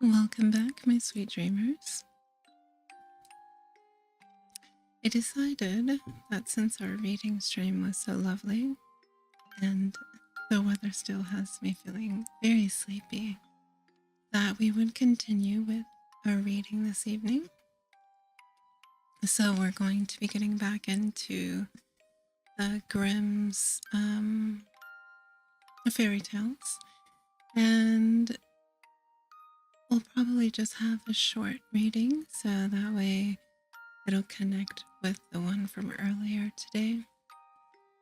Welcome back, my sweet dreamers. I decided that since our reading stream was so lovely and the weather still has me feeling very sleepy, that we would continue with our reading this evening. So we're going to be getting back into the Grimm's fairy tales, and we'll probably just have a short reading so that way it'll connect with the one from earlier today,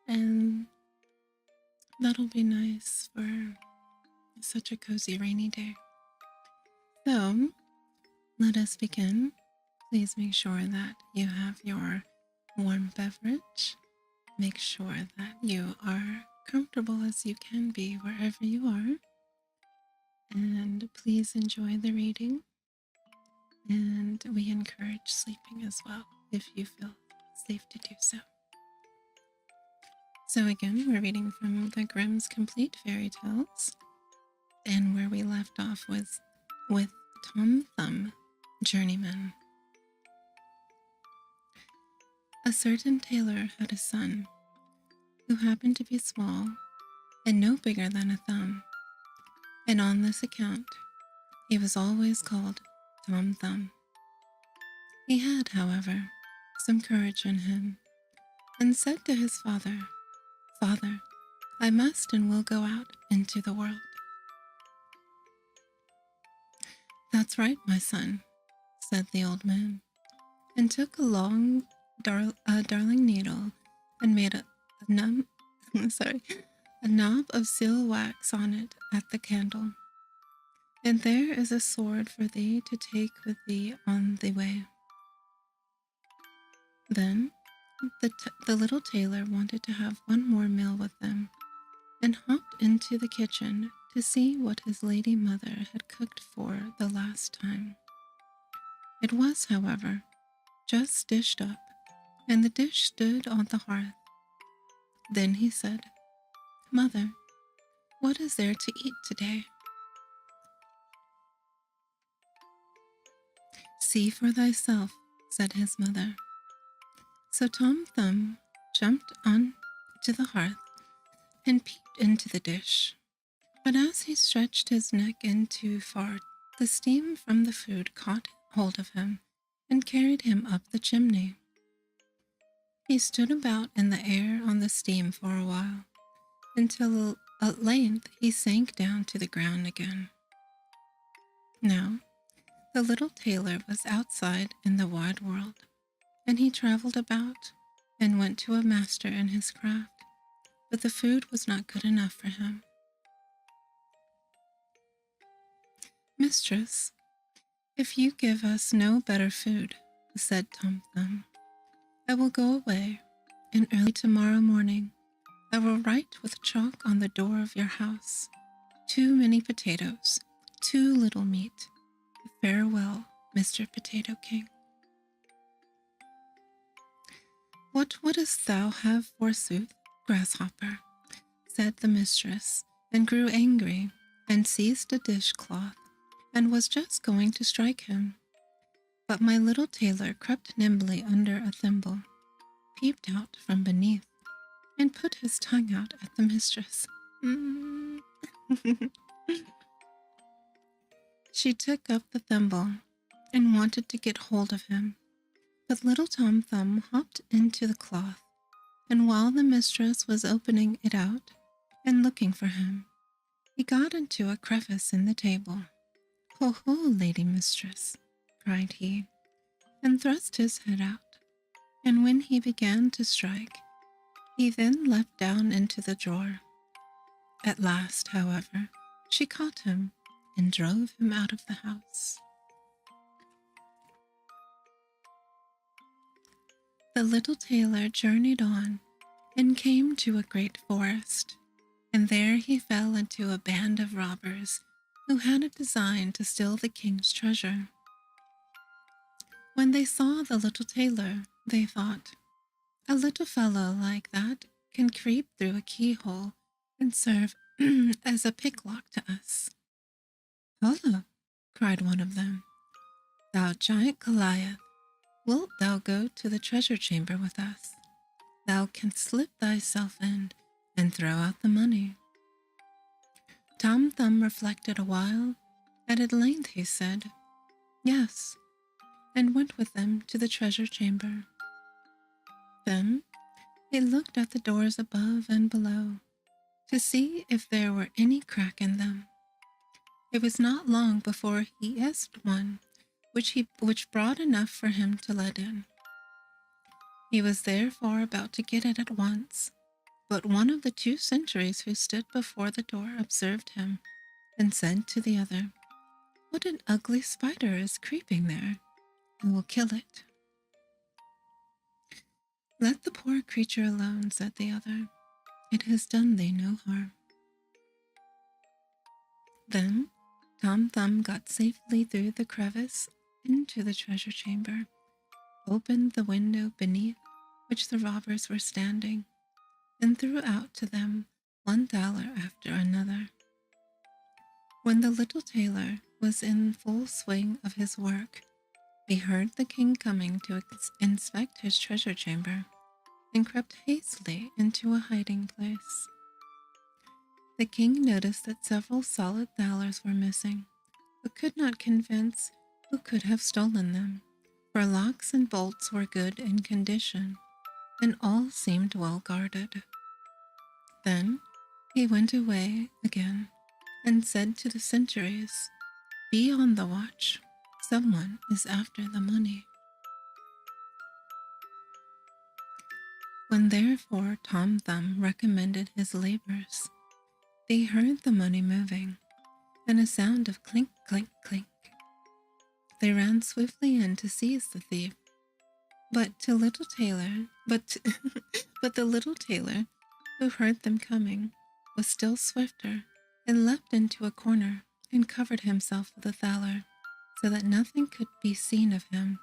and that'll be nice for such a cozy rainy day. So let us begin. Please make sure that you have your warm beverage. Make sure that you are comfortable as you can be wherever you are. And please enjoy the reading. And we encourage sleeping as well if you feel safe to do so. So again, we're reading from the Grimm's Complete Fairy Tales. And where we left off was with Tom Thumb, Journeyman. A certain tailor had a son who happened to be small and no bigger than a thumb, and on this account he was always called Tom Thumb. He had, however, some courage in him, and said to his father, "Father, I must and will go out into the world." "That's right, my son," said the old man, and took a long darling needle and made a knob of seal wax on it at the candle. "And there is a sword for thee to take with thee on the way." Then the little tailor wanted to have one more meal with them, and hopped into the kitchen to see what his lady mother had cooked for the last time. It was, however, just dished up, and the dish stood on the hearth. Then he said, "Mother, what is there to eat today?" "See for thyself," said his mother. So Tom Thumb jumped on to the hearth and peeped into the dish. But as he stretched his neck in too far, the steam from the food caught hold of him and carried him up the chimney. He stood about in the air on the steam for a while, until at length he sank down to the ground again. Now, the little tailor was outside in the wide world, and he traveled about and went to a master in his craft, but the food was not good enough for him. "Mistress, if you give us no better food," said Tom Thumb, "I will go away, and early tomorrow morning I will write with chalk on the door of your house, 'Too many potatoes, too little meat. Farewell, Mr. Potato King.'" "What wouldst thou have, forsooth, grasshopper?" said the mistress, and grew angry, and seized a dishcloth, and was just going to strike him. But my little tailor crept nimbly under a thimble, peeped out from beneath, and put his tongue out at the mistress. She took up the thimble and wanted to get hold of him, but little Tom Thumb hopped into the cloth, and while the mistress was opening it out and looking for him, he got into a crevice in the table. "Ho, ho, lady mistress," cried he, and thrust his head out, and when he began to strike, he then leapt down into the drawer. At last, however, she caught him and drove him out of the house. The little tailor journeyed on and came to a great forest, and there he fell into a band of robbers who had a design to steal the king's treasure. When they saw the little tailor, they thought, "A little fellow like that can creep through a keyhole and serve as a picklock to us." "Holla!" cried one of them, "Thou giant Goliath, wilt thou go to the treasure chamber with us? Thou canst slip thyself in and throw out the money." Tom Thumb reflected a while, and at length he said, "Yes," and went with them to the treasure chamber. Then he looked at the doors above and below to see if there were any crack in them. It was not long before he espied one, which brought enough for him to let in. He was therefore about to get it at once, but one of the 2 sentries who stood before the door observed him, and said to the other, "What an ugly spider is creeping there! I will kill it." "Let the poor creature alone," said the other. "It has done thee no harm." Then Tom Thumb got safely through the crevice into the treasure chamber, opened the window beneath which the robbers were standing, and threw out to them $1 after another. When the little tailor was in full swing of his work, he heard the king coming to inspect his treasure chamber, and crept hastily into a hiding place. The king noticed that several solid thalers were missing, but could not convince who could have stolen them, for locks and bolts were good in condition, and all seemed well guarded. Then he went away again, and said to the sentries, "Be on the watch. Someone is after the money." When therefore Tom Thumb recommended his labors, they heard the money moving, and a sound of clink, clink, clink. They ran swiftly in to seize the thief, but the little tailor, who heard them coming, was still swifter, and leapt into a corner and covered himself with a thaler, so that nothing could be seen of him,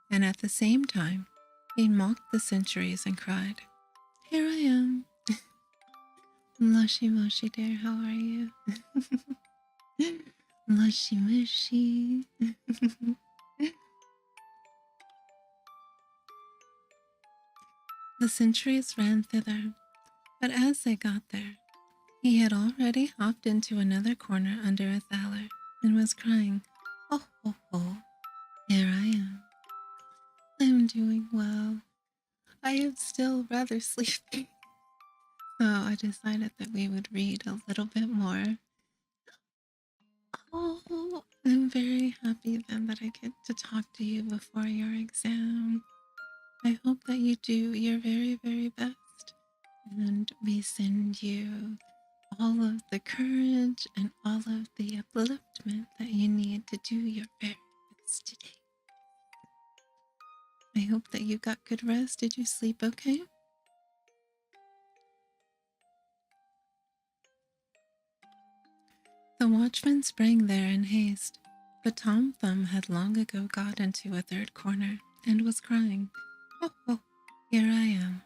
and at the same time he mocked the sentries and cried, "Here I am." Mushy Mushy dear, how are you? Mushy Mushy. The sentries ran thither, but as they got there, he had already hopped into another corner under a thaler, and was crying, "Oh, ho, ho, here I am. I'm doing well. I am still rather sleepy." So I decided that we would read a little bit more. Oh, I'm very happy then that I get to talk to you before your exam. I hope that you do your very, very best. And we send you all of the courage and all of the upliftment that you need to do your very best today. I hope that you got good rest. Did you sleep okay? The watchman sprang there in haste, but Tom Thumb had long ago got into a third corner, and was crying, "Oh, oh, here I am."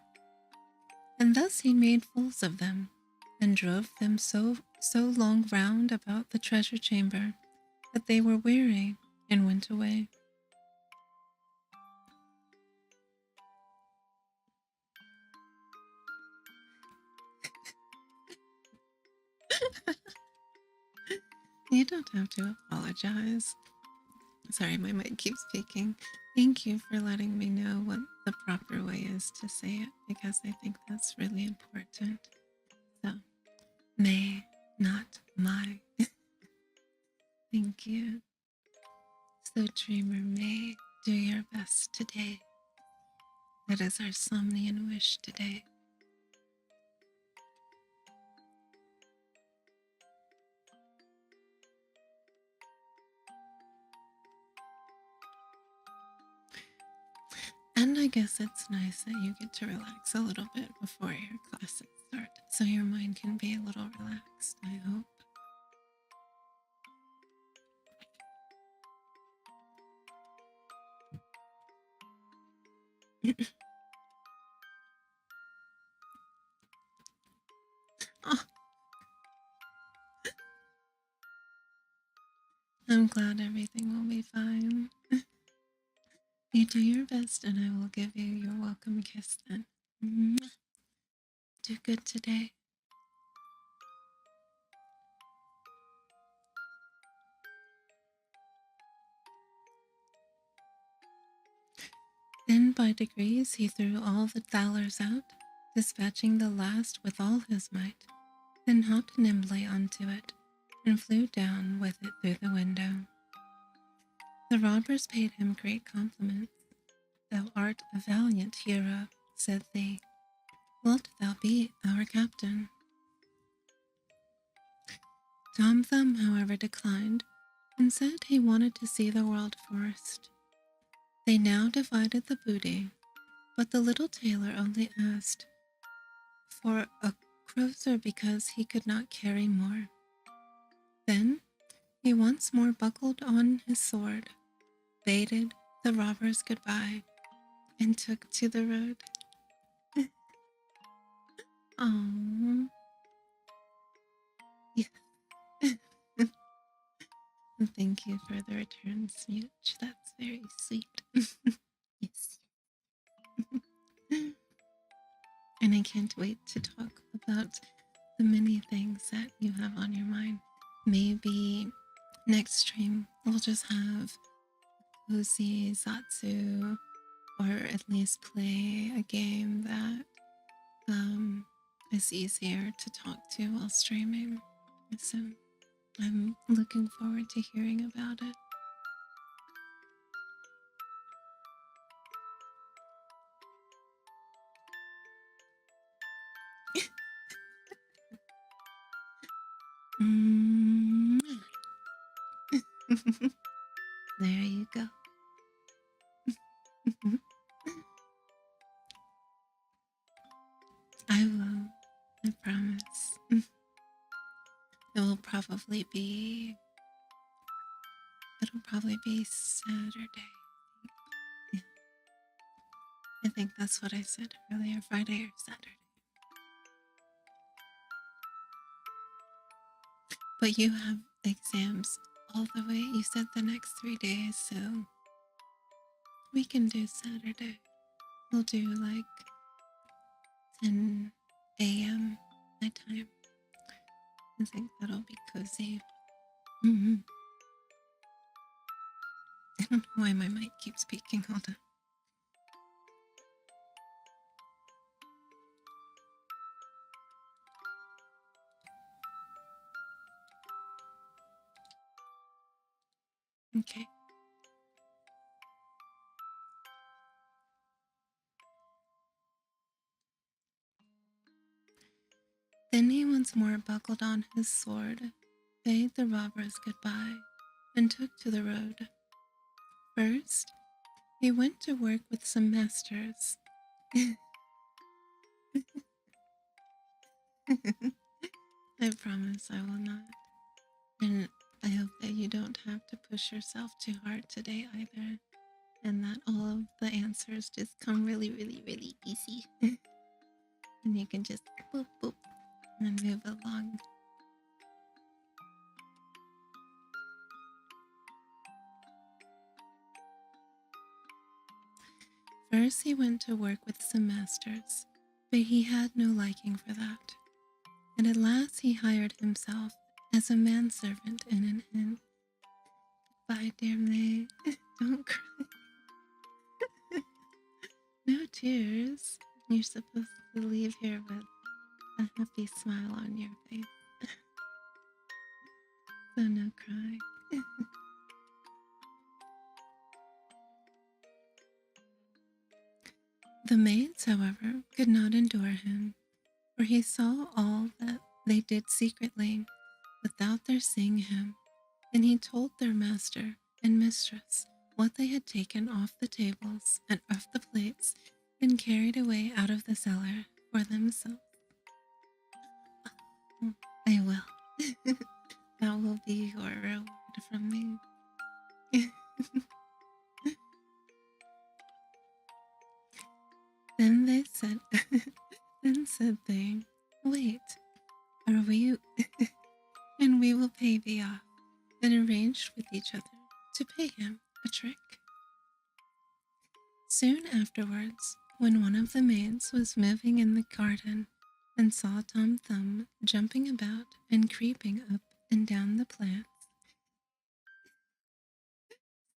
And thus he made fools of them, and drove them so long round about the treasure chamber, that they were weary, and went away. You don't have to apologize. Sorry, my mic keeps speaking. Thank you for letting me know what the proper way is to say it, because I think that's really important. So, may, not my. Thank you. So, dreamer, may do your best today. That is our Somnium wish today. And I guess it's nice that you get to relax a little bit before your classes start, so your mind can be a little relaxed, I hope. I'm I'm glad everything will be fine. You do your best and I will give you your welcome kiss then. Do good today. Then by degrees he threw all the thalers out, dispatching the last with all his might, then hopped nimbly onto it, and flew down with it through the window. The robbers paid him great compliments. Thou art a valiant hero, said they. Wilt thou be our captain? Tom Thumb, however, declined, and said he wanted to see the world first. They now divided the booty, but the little tailor only asked for a crosier because he could not carry more. Then he once more buckled on his sword, bade the robbers goodbye, and took to the road. Aww. Yeah. Thank you for the return, Smooch. That's very sweet. Yes. And I can't wait to talk about the many things that you have on your mind. Maybe next stream we'll just have cozy Zatsu, or at least play a game that is easier to talk to while streaming. So I'm looking forward to hearing about it. There you go. I will. I promise. It will probably be. It'll probably be Saturday. Yeah. I think that's what I said earlier. Friday or Saturday. But you have exams all the way. You said the next 3 days, so we can do Saturday. We'll do like 10 a.m. my time. I think that'll be cozy. I don't know why my mic keeps peaking. Hold on. Okay. Then he once more buckled on his sword, bade the robbers goodbye, and took to the road. First, he went to work with some masters. I promise I will not. And I hope that you don't have to push yourself too hard today either, and that all of the answers just come really, really, really easy. And you can just boop, boop, and move along. First, he went to work with some masters, but he had no liking for that. And at last he hired himself as a manservant in an inn. Bye, dear May. Don't cry. No tears. You're supposed to leave here with a happy smile on your face. So no cry. The maids, however, could not endure him, for he saw all that they did secretly, without their seeing him, and he told their master and mistress what they had taken off the tables and off the plates and carried away out of the cellar for themselves. I will. That will be your reward from me. Then they said, wait, are we, and we will pay thee off, and arranged with each other to pay him a trick. Soon afterwards, when one of the maids was moving in the garden and saw Tom Thumb jumping about and creeping up and down the plants,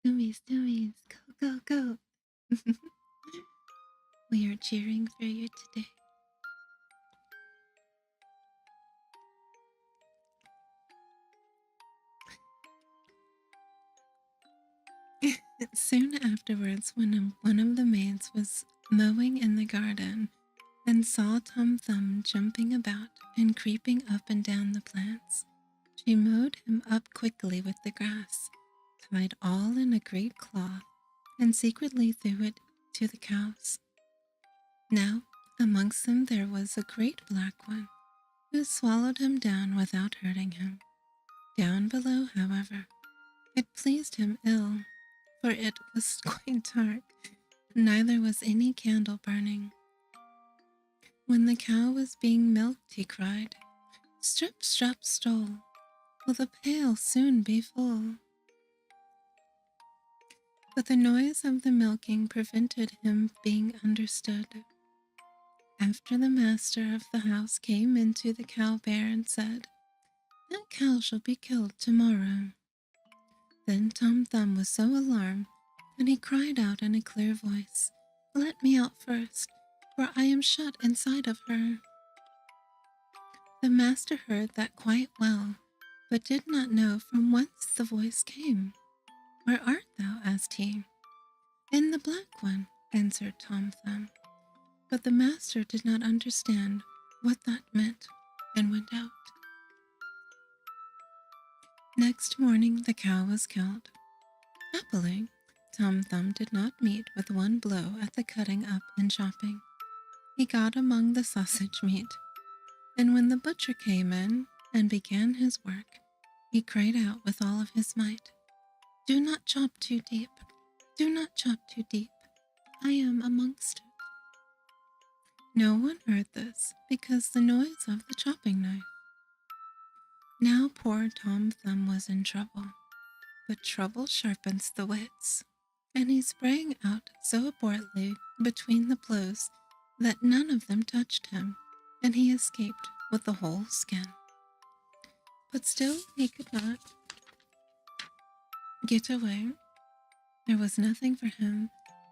Zoomies, zoomies, go, go, go. We are cheering for you today. Soon afterwards, when one of the maids was mowing in the garden and saw Tom Thumb jumping about and creeping up and down the plants, she mowed him up quickly with the grass, tied all in a great cloth, and secretly threw it to the cows. Now, amongst them there was a great black one, who swallowed him down without hurting him. Down below, however, it pleased him ill, for it was quite dark, neither was any candle burning. When the cow was being milked, he cried, "Strip, strap, stole, will the pail soon be full?" But the noise of the milking prevented him being understood. After the master of the house came into the cow byre and said, "That cow shall be killed tomorrow." Then Tom Thumb was so alarmed that he cried out in a clear voice, "Let me out first, for I am shut inside of her." The master heard that quite well, but did not know from whence the voice came. "Where art thou?" asked he. "In the black one," answered Tom Thumb. But the master did not understand what that meant and went out. Next morning the cow was killed. Happily, Tom Thumb did not meet with one blow at the cutting up and chopping. He got among the sausage meat, and when the butcher came in and began his work, he cried out with all of his might, "Do not chop too deep, do not chop too deep, I am amongst it." No one heard this because the noise of the chopping knife. Now poor Tom Thumb was in trouble, but trouble sharpens the wits, and he sprang out so adroitly between the blows that none of them touched him, and he escaped with the whole skin. But still he could not get away. There was nothing for him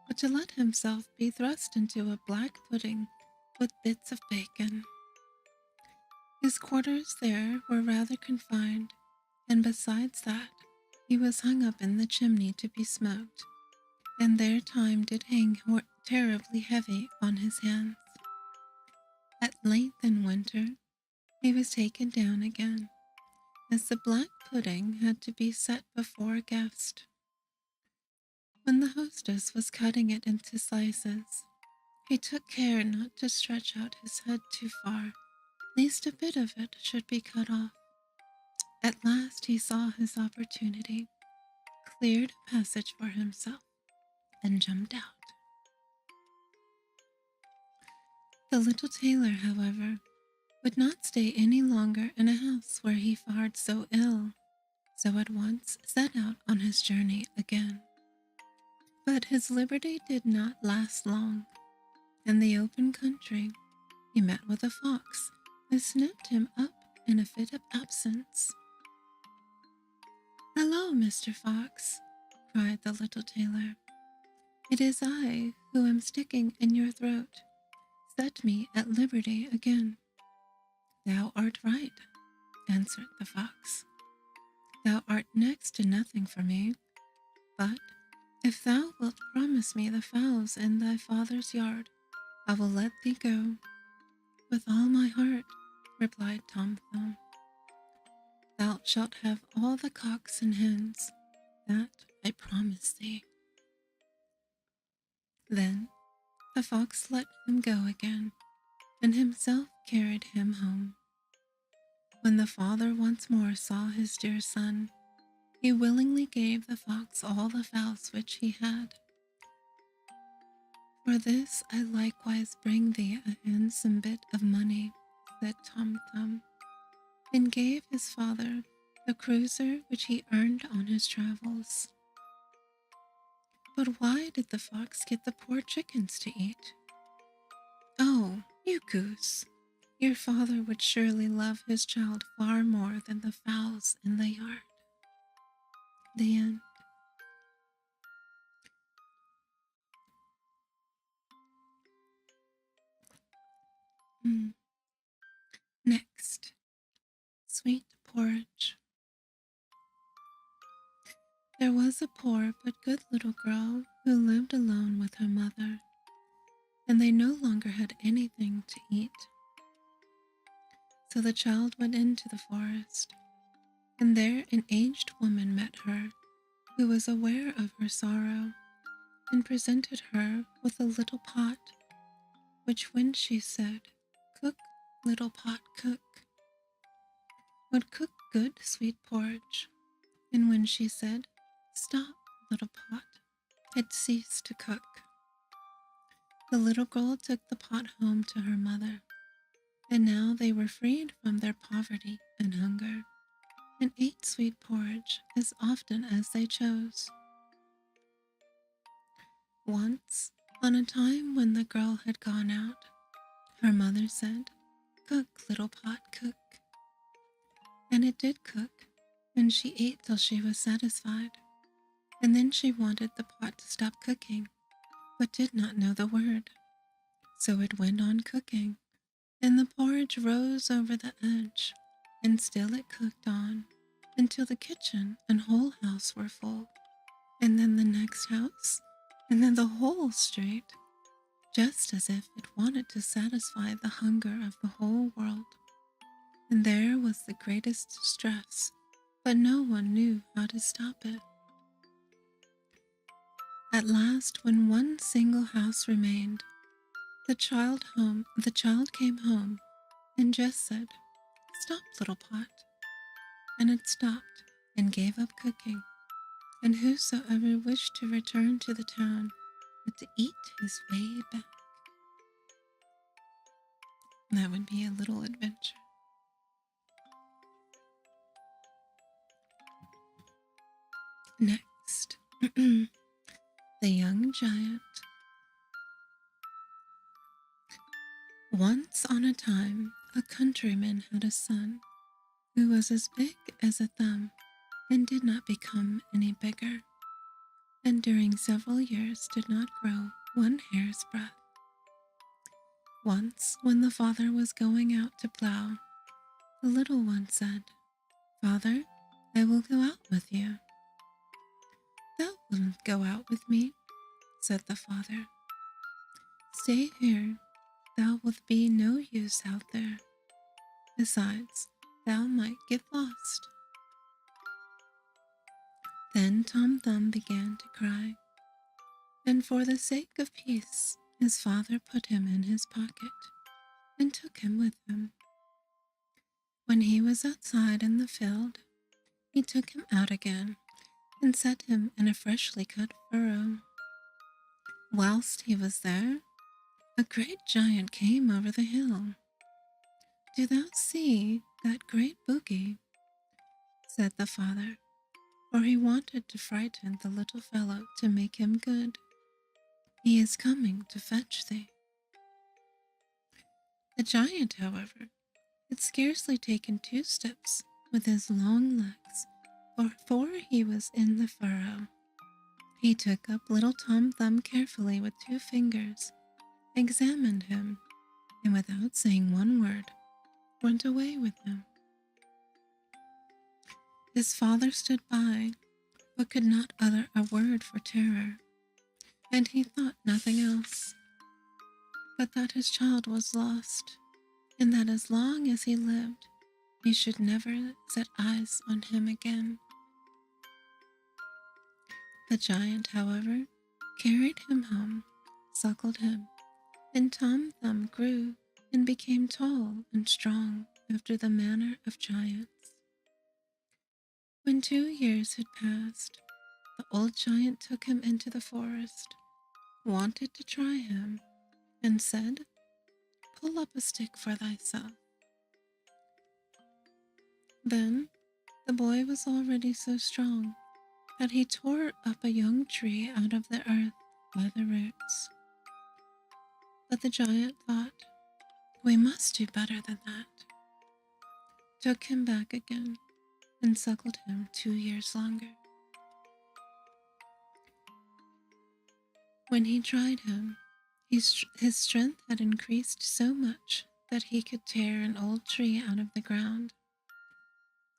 but to let himself be thrust into a black pudding with bits of bacon. His quarters there were rather confined, and besides that, he was hung up in the chimney to be smoked, and there time did hang terribly heavy on his hands. At length in winter, he was taken down again, as the black pudding had to be set before a guest. When the hostess was cutting it into slices, he took care not to stretch out his head too far, lest a bit of it should be cut off. At last he saw his opportunity, cleared a passage for himself, and jumped out. The little tailor, however, would not stay any longer in a house where he fared so ill, so at once set out on his journey again. But his liberty did not last long. In the open country, he met with a fox who snapped him up in a fit of absence. "Hello, Mr. Fox," cried the little tailor. "It is I who am sticking in your throat. Set me at liberty again." "Thou art right," answered the fox. "Thou art next to nothing for me, but if thou wilt promise me the fowls in thy father's yard, I will let thee go." "With all my heart," replied Tom Thumb. "Thou shalt have all the cocks and hens, that I promise thee." Then the fox let him go again, and himself carried him home. When the father once more saw his dear son, he willingly gave the fox all the fowls which he had. "For this I likewise bring thee a handsome bit of money," said Tom Thumb, and gave his father the cruiser which he earned on his travels. But why did the fox get the poor chickens to eat? Oh, you goose! Your father would surely love his child far more than the fowls in the yard. The end. Next, sweet porridge. There was a poor but good little girl who lived alone with her mother, and they no longer had anything to eat. So the child went into the forest, and there an aged woman met her, who was aware of her sorrow, and presented her with a little pot, which when she said, "Cook, little pot, cook," would cook good sweet porridge, and when she said, "Stop, little pot," it ceased to cook. The little girl took the pot home to her mother, and now they were freed from their poverty and hunger, and ate sweet porridge as often as they chose. Once, on a time when the girl had gone out, her mother said, "Cook, little pot, cook." And it did cook, and she ate till she was satisfied, and then she wanted the pot to stop cooking, but did not know the word. So it went on cooking, and the porridge rose over the edge, and still it cooked on, until the kitchen and whole house were full, and then the next house, and then the whole street, just as if it wanted to satisfy the hunger of the whole world. And there was the greatest distress, but no one knew how to stop it. At last, when one single house remained, the child came home and just said, "Stop, little pot." And it stopped and gave up cooking, and whosoever wished to return to the town had to eat his way back. That would be a little adventure. Next, the young giant. Once on a time, a countryman had a son who was as big as a thumb and did not become any bigger, and during several years did not grow one hair's breadth. Once, when the father was going out to plow, the little one said, "Father, I will go out with you." "Thou wilt go out with me," said the father. "Stay here, thou wilt be no use out there. Besides, thou might get lost." Then Tom Thumb began to cry, and for the sake of peace, his father put him in his pocket and took him with him. When he was outside in the field, he took him out again and set him in a freshly cut furrow. Whilst he was there, a great giant came over the hill. "Do thou see that great bogey?" said the father, for he wanted to frighten the little fellow to make him good. "He is coming to fetch thee." The giant, however, had scarcely taken 2 steps with his long legs before he was in the furrow. He took up little Tom Thumb carefully with 2 fingers, examined him, and without saying one word, went away with him. His father stood by, but could not utter a word for terror, and he thought nothing else but that his child was lost, and that as long as he lived, he should never set eyes on him again. The giant, however, carried him home, suckled him, and Tom Thumb grew and became tall and strong after the manner of giants. When 2 years had passed, the old giant took him into the forest, wanted to try him, and said, "Pull up a stick for thyself." Then the boy was already so strong that he tore up a young tree out of the earth by the roots. But the giant thought, "We must do better than that," took him back again, and suckled him 2 years longer. When he tried him, his strength had increased so much that he could tear an old tree out of the ground.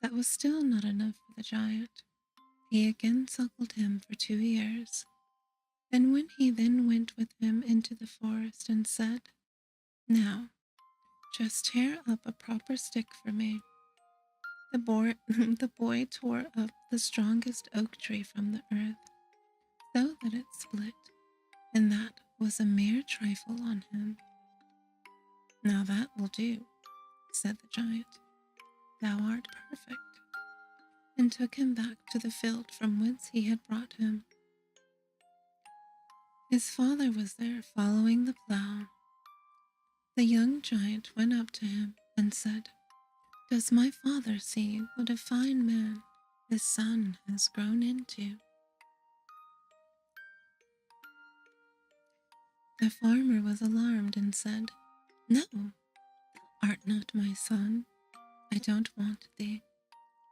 That was still not enough for the giant. He again suckled him for 2 years, and when he then went with him into the forest and said, "Now, just tear up a proper stick for me," the boy tore up the strongest oak tree from the earth, so that it split, and that was a mere trifle on him. "Now that will do," said the giant. "Thou art perfect," and took him back to the field from whence he had brought him. His father was there following the plough. The young giant went up to him and said, "Does my father see what a fine man his son has grown into?" The farmer was alarmed and said, "No, thou art not my son. I don't want thee.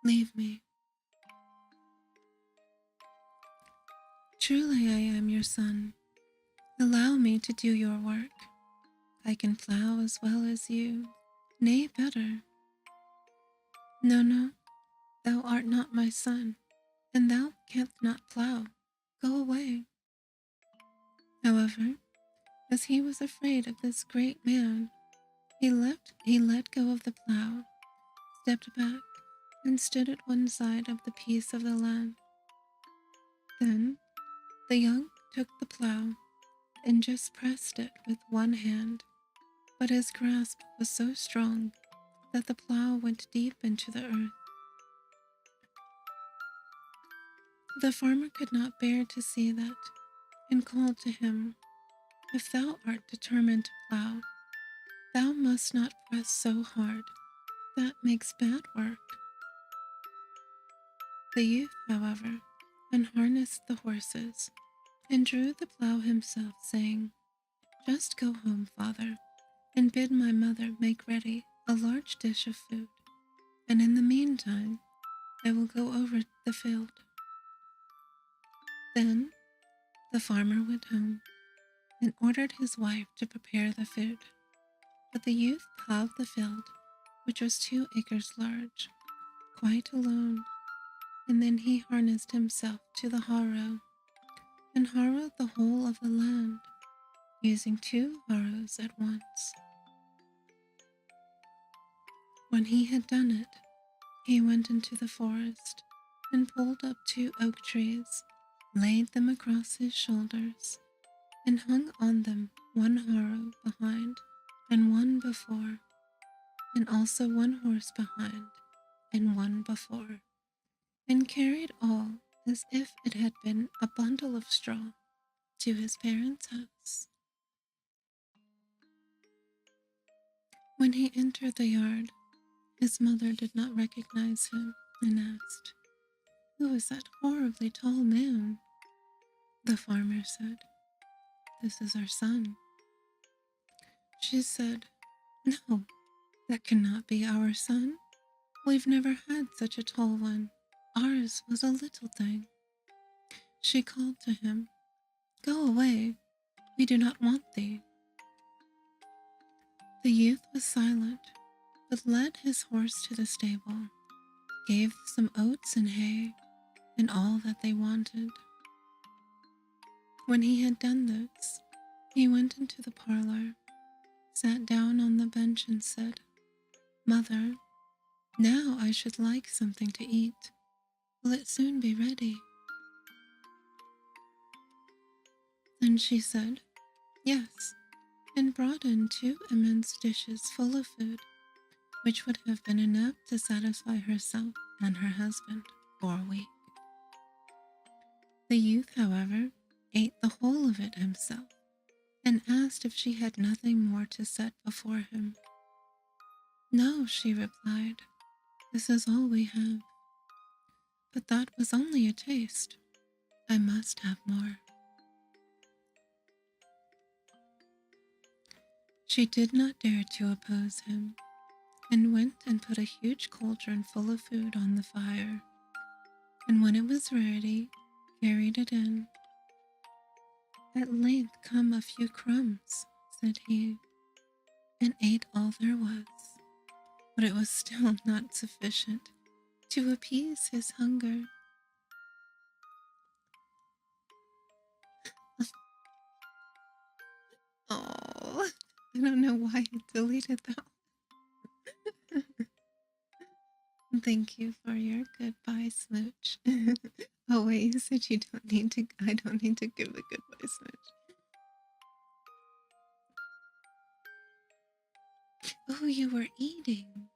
Leave me." "Truly I am your son. Allow me to do your work. I can plow as well as you, nay better." No, thou art not my son, and thou canst not plow. Go away." However, as he was afraid of this great man, he let go of the plow, stepped back, and stood at one side of the piece of the land. Then the young took the plow and just pressed it with one hand, but his grasp was so strong that the plow went deep into the earth. The farmer could not bear to see that, and called to him, "If thou art determined to plow, thou must not press so hard. That makes bad work." The youth, however, unharnessed the horses and drew the plow himself, saying, "Just go home, father, and bid my mother make ready a large dish of food, and in the meantime I will go over the field." Then the farmer went home and ordered his wife to prepare the food, but the youth plowed the field, which was 2 acres large, quite alone, and then he harnessed himself to the harrow, and harrowed the whole of the land, using 2 harrows at once. When he had done it, he went into the forest and pulled up 2 oak trees, laid them across his shoulders, and hung on them 1 harrow behind and 1 before, and also 1 horse behind and 1 before, and carried all as if it had been a bundle of straw to his parents' house. When he entered the yard, his mother did not recognize him and asked, "Who is that horribly tall man?" The farmer said, "This is our son." She said, "No, that cannot be our son. We've never had such a tall one. Ours was a little thing." She called to him, "Go away. We do not want thee." The youth was silent, but led his horse to the stable, gave some oats and hay, and all that they wanted. When he had done this, he went into the parlor, sat down on the bench and said, "Mother, now I should like something to eat. Will it soon be ready?" Then she said, "Yes," and brought in 2 immense dishes full of food, which would have been enough to satisfy herself and her husband for a week. The youth, however, ate the whole of it himself, and asked if she had nothing more to set before him. "No," she replied, "this is all we have." but that was only a taste. I must have more. She did not dare to oppose him, and went and put a huge cauldron full of food on the fire, and when it was ready, carried it in. At length come a few crumbs, said he, and ate all there was, but it was still not sufficient to appease his hunger. Oh, I don't know why I deleted that. Thank you for your goodbye smooch. Oh wait, you said I don't need to give a goodbye smooch. Oh, you were eating.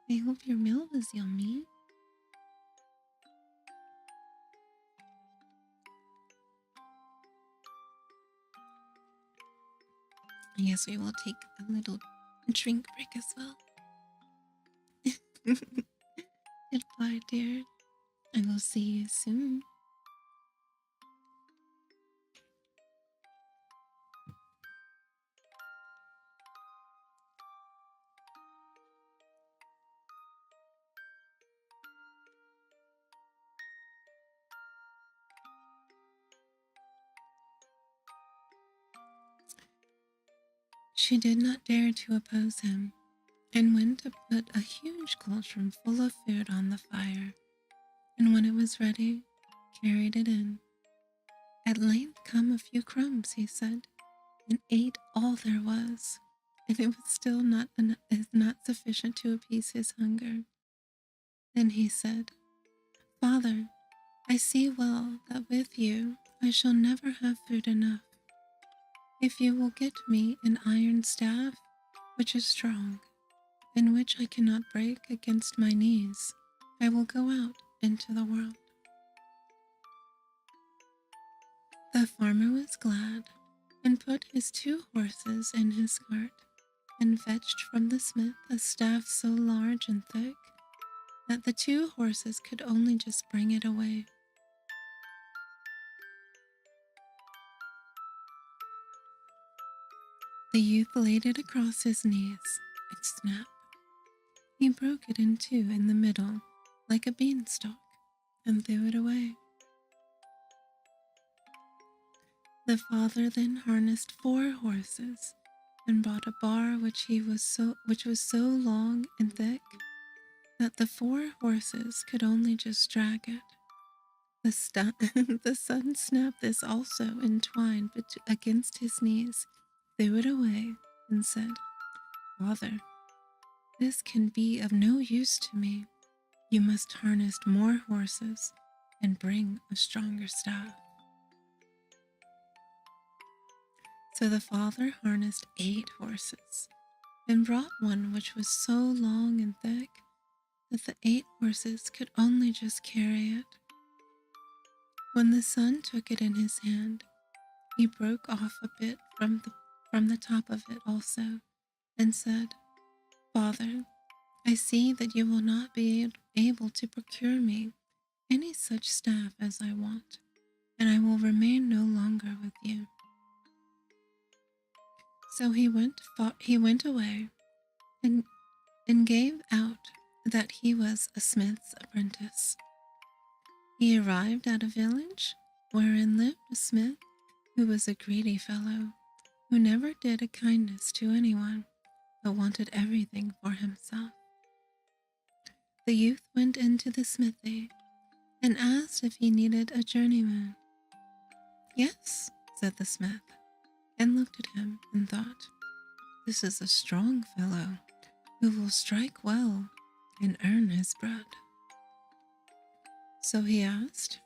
I hope your meal was yummy. Yes, we will take a little drink break as well. Goodbye, dear. I will see you soon. She did not dare to oppose him, and went to put a huge cauldron full of food on the fire, and when it was ready, carried it in. At length come a few crumbs, he said, and ate all there was, and it was still not sufficient to appease his hunger. Then he said, Father, I see well that with you I shall never have food enough. If you will get me an iron staff, which is strong, and which I cannot break against my knees, I will go out into the world. The farmer was glad, and put his 2 horses in his cart, and fetched from the smith a staff so large and thick that the 2 horses could only just bring it away. The youth laid it across his knees. It snapped. He broke it in 2 in the middle, like a beanstalk, and threw it away. The father then harnessed 4 horses, and brought a bar which was so long and thick that the 4 horses could only just drag it. The son snapped this also entwined against his knees, threw it away, and said, Father, this can be of no use to me. You must harness more horses and bring a stronger staff. So the father harnessed 8 horses, and brought one which was so long and thick that the 8 horses could only just carry it. When the son took it in his hand, he broke off a bit from the top of it also, and said, Father, I see that you will not be able to procure me any such staff as I want, and I will remain no longer with you. So he went away, and gave out that he was a smith's apprentice. He arrived at a village wherein lived a smith who was a greedy fellow, who never did a kindness to anyone, but wanted everything for himself. The youth went into the smithy and asked if he needed a journeyman. Yes, said the smith, and looked at him and thought, This is a strong fellow who will strike well and earn his bread. So he asked,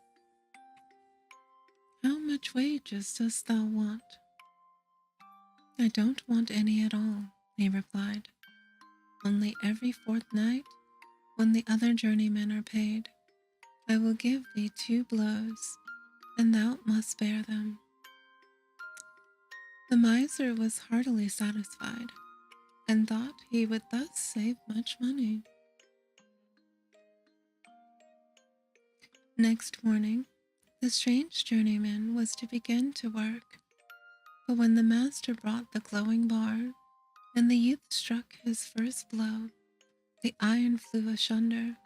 How much wages dost thou want? I don't want any at all, he replied. Only every fortnight, when the other journeymen are paid, I will give thee 2 blows, and thou must bear them. The miser was heartily satisfied, and thought he would thus save much money. Next morning, the strange journeyman was to begin to work, but when the master brought the glowing bar, and the youth struck his first blow, the iron flew asunder,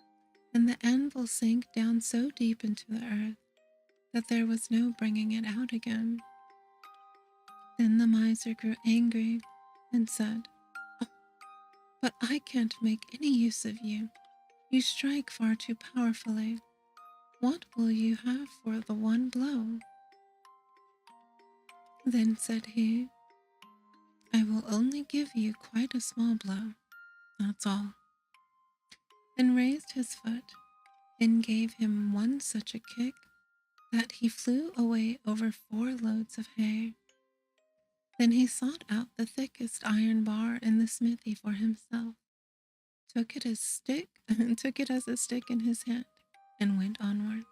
and the anvil sank down so deep into the earth that there was no bringing it out again. Then the miser grew angry and said, "Oh, but I can't make any use of you. You strike far too powerfully. What will you have for the one blow?" Then said he, "I will only give you quite a small blow, that's all," and raised his foot and gave him one such a kick that he flew away over 4 loads of hay. Then he sought out the thickest iron bar in the smithy for himself, took it as a stick in his hand, and went onwards.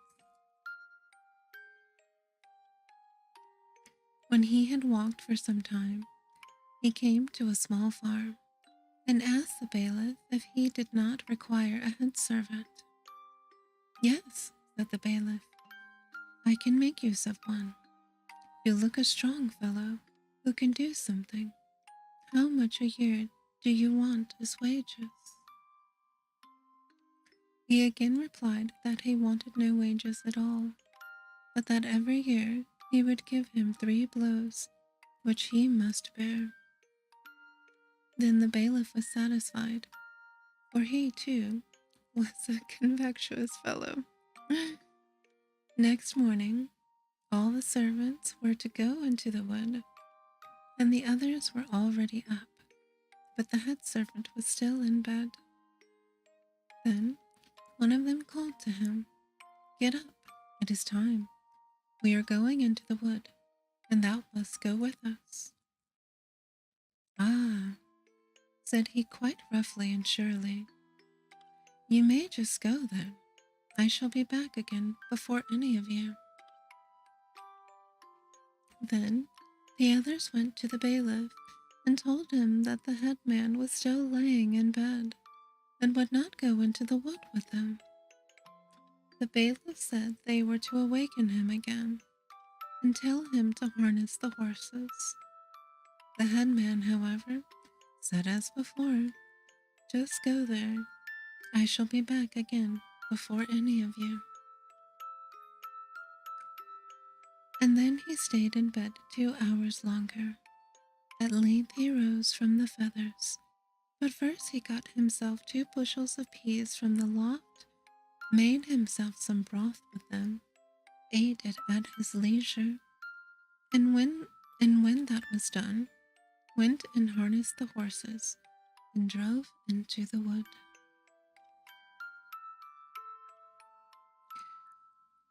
When he had walked for some time, he came to a small farm, and asked the bailiff if he did not require a head servant. "Yes," said the bailiff, "I can make use of one. You look a strong fellow who can do something. How much a year do you want as wages?" He again replied that he wanted no wages at all, but that every year he would give him 3 blows, which he must bear. Then the bailiff was satisfied, for he, too, was a convectuous fellow. Next morning, all the servants were to go into the wood, and the others were already up, but the head servant was still in bed. Then one of them called to him, "Get up, it is time. We are going into the wood, and thou must go with us." "Ah," said he quite roughly and surely, "you may just go then. I shall be back again before any of you." Then the others went to the bailiff and told him that the headman was still laying in bed and would not go into the wood with them. The bailiff said they were to awaken him again and tell him to harness the horses. The headman, however, said as before, "Just go there. I shall be back again before any of you." And then he stayed in bed 2 hours longer. At length he rose from the feathers, but first he got himself 2 bushels of peas from the loft, made himself some broth with them, ate it at his leisure, and when that was done, went and harnessed the horses and drove into the wood.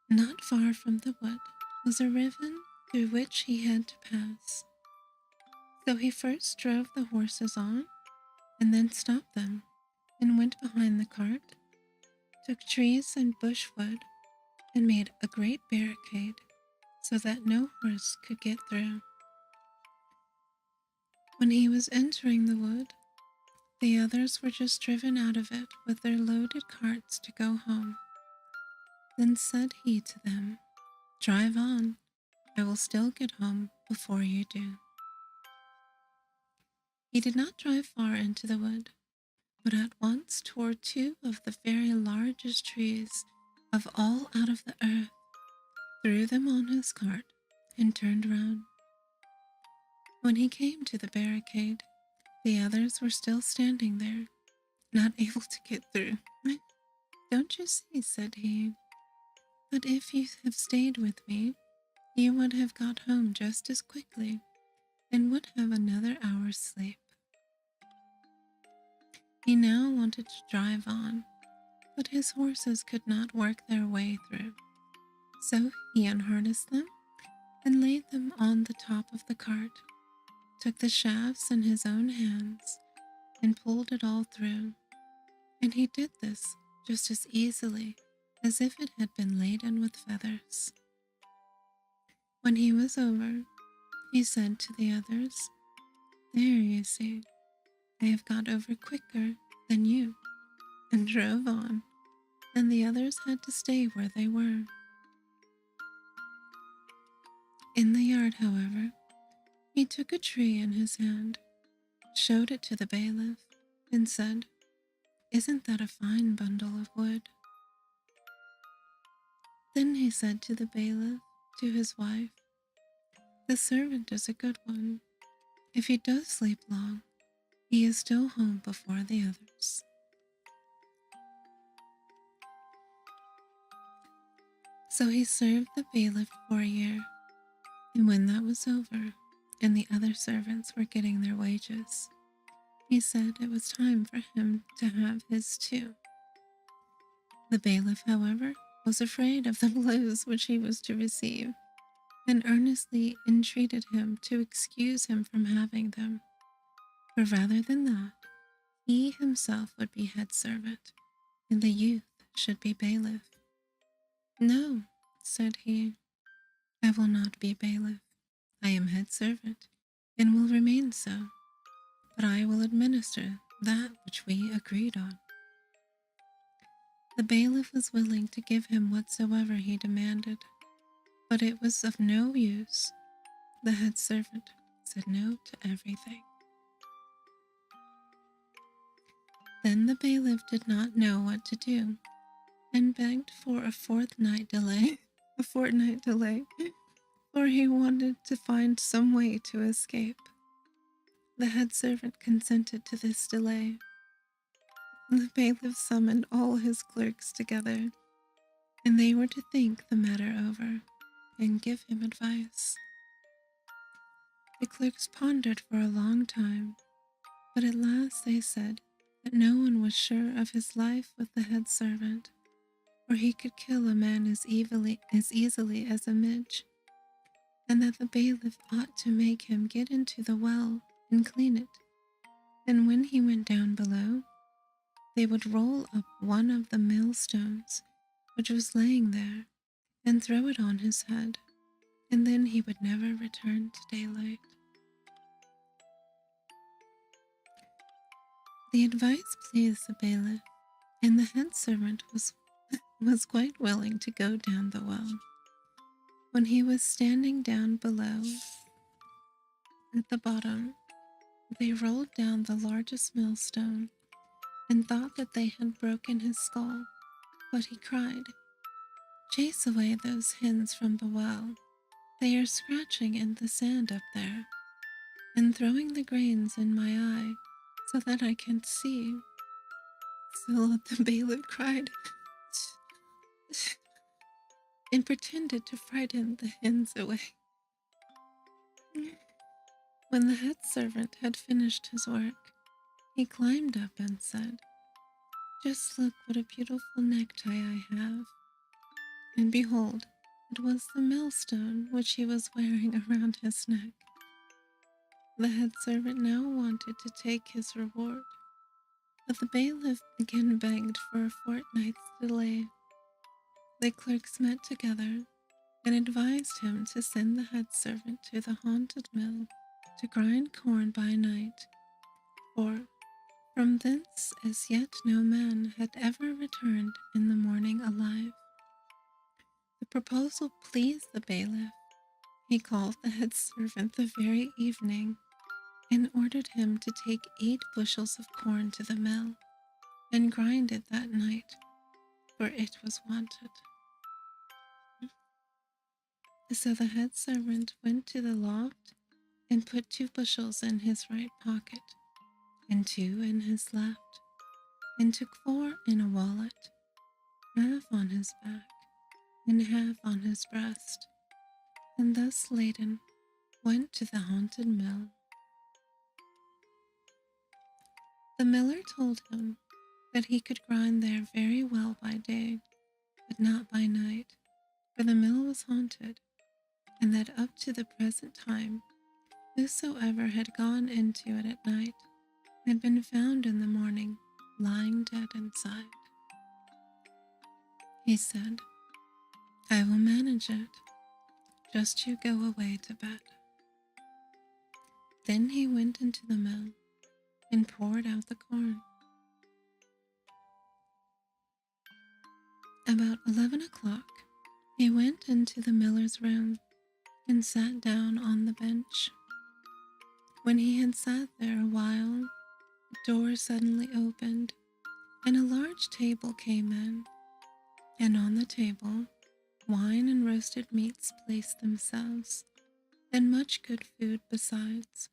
Not far from the wood was a river through which he had to pass. So he first drove the horses on, and then stopped them, and went behind the cart, took trees and bushwood, and made a great barricade, so that no horse could get through. When he was entering the wood, the others were just driven out of it with their loaded carts to go home. Then said he to them, "Drive on, I will still get home before you do." He did not drive far into the wood, but at once tore 2 of the very largest trees of all out of the earth, threw them on his cart, and turned round. When he came to the barricade, the others were still standing there, not able to get through. "Don't you see," said he, "that if you have stayed with me, you would have got home just as quickly, and would have another hour's sleep?" He now wanted to drive on, but his horses could not work their way through. So he unharnessed them and laid them on the top of the cart, took the shafts in his own hands, and pulled it all through. And he did this just as easily as if it had been laden with feathers. When he was over, he said to the others, "There, you see, I have got over quicker than you," and drove on, and the others had to stay where they were. In the yard, however, he took a tree in his hand, showed it to the bailiff, and said, "Isn't that a fine bundle of wood?" Then he said to the bailiff, to his wife, "The servant is a good one. If he does sleep long, he is still home before the others." So he served the bailiff for a year, and when that was over, and the other servants were getting their wages, he said it was time for him to have his too. The bailiff, however, was afraid of the blows which he was to receive, and earnestly entreated him to excuse him from having them, for rather than that, he himself would be head servant, and the youth should be bailiff. "No," said he, "I will not be bailiff. I am head servant, and will remain so, but I will administer that which we agreed on." The bailiff was willing to give him whatsoever he demanded, but it was of no use. The head servant said no to everything. Then the bailiff did not know what to do, and begged for a fortnight delay, for he wanted to find some way to escape. The head servant consented to this delay. The bailiff summoned all his clerks together, and they were to think the matter over and give him advice. The clerks pondered for a long time, but at last they said that no one was sure of his life with the head servant, for he could kill a man as easily as a midge, and that the bailiff ought to make him get into the well and clean it, and when he went down below, they would roll up one of the millstones which was laying there and throw it on his head, and then he would never return to daylight. The advice pleased the bailiff, and the head servant was quite willing to go down the well. When he was standing down below, at the bottom, they rolled down the largest millstone and thought that they had broken his skull, but he cried, "Chase away those hens from the well. They are scratching in the sand up there, and throwing the grains in my eye so that I can't see." So the bailiff cried and pretended to frighten the hens away. When the head servant had finished his work, he climbed up and said, "Just look what a beautiful necktie I have." And behold, it was the millstone which he was wearing around his neck. The head servant now wanted to take his reward, but the bailiff again begged for a fortnight's delay. The clerks met together and advised him to send the head servant to the haunted mill to grind corn by night, for from thence as yet no man had ever returned in the morning alive. The proposal pleased the bailiff. He called the head servant the very evening and ordered him to take 8 bushels of corn to the mill and grind it that night, for it was wanted. So the head servant went to the loft and put 2 bushels in his right pocket and 2 in his left, and took 4 in a wallet, half on his back and half on his breast, and thus laden went to the haunted mill. The miller told him that he could grind there very well by day, but not by night, for the mill was haunted, and that up to the present time whosoever had gone into it at night had been found in the morning lying dead inside. He said, "I will manage it, just you go away to bed." Then he went into the mill and poured out the corn. About 11 o'clock, he went into the miller's room and sat down on the bench. When he had sat there a while, the door suddenly opened, and a large table came in, and on the table, wine and roasted meats placed themselves, and much good food besides,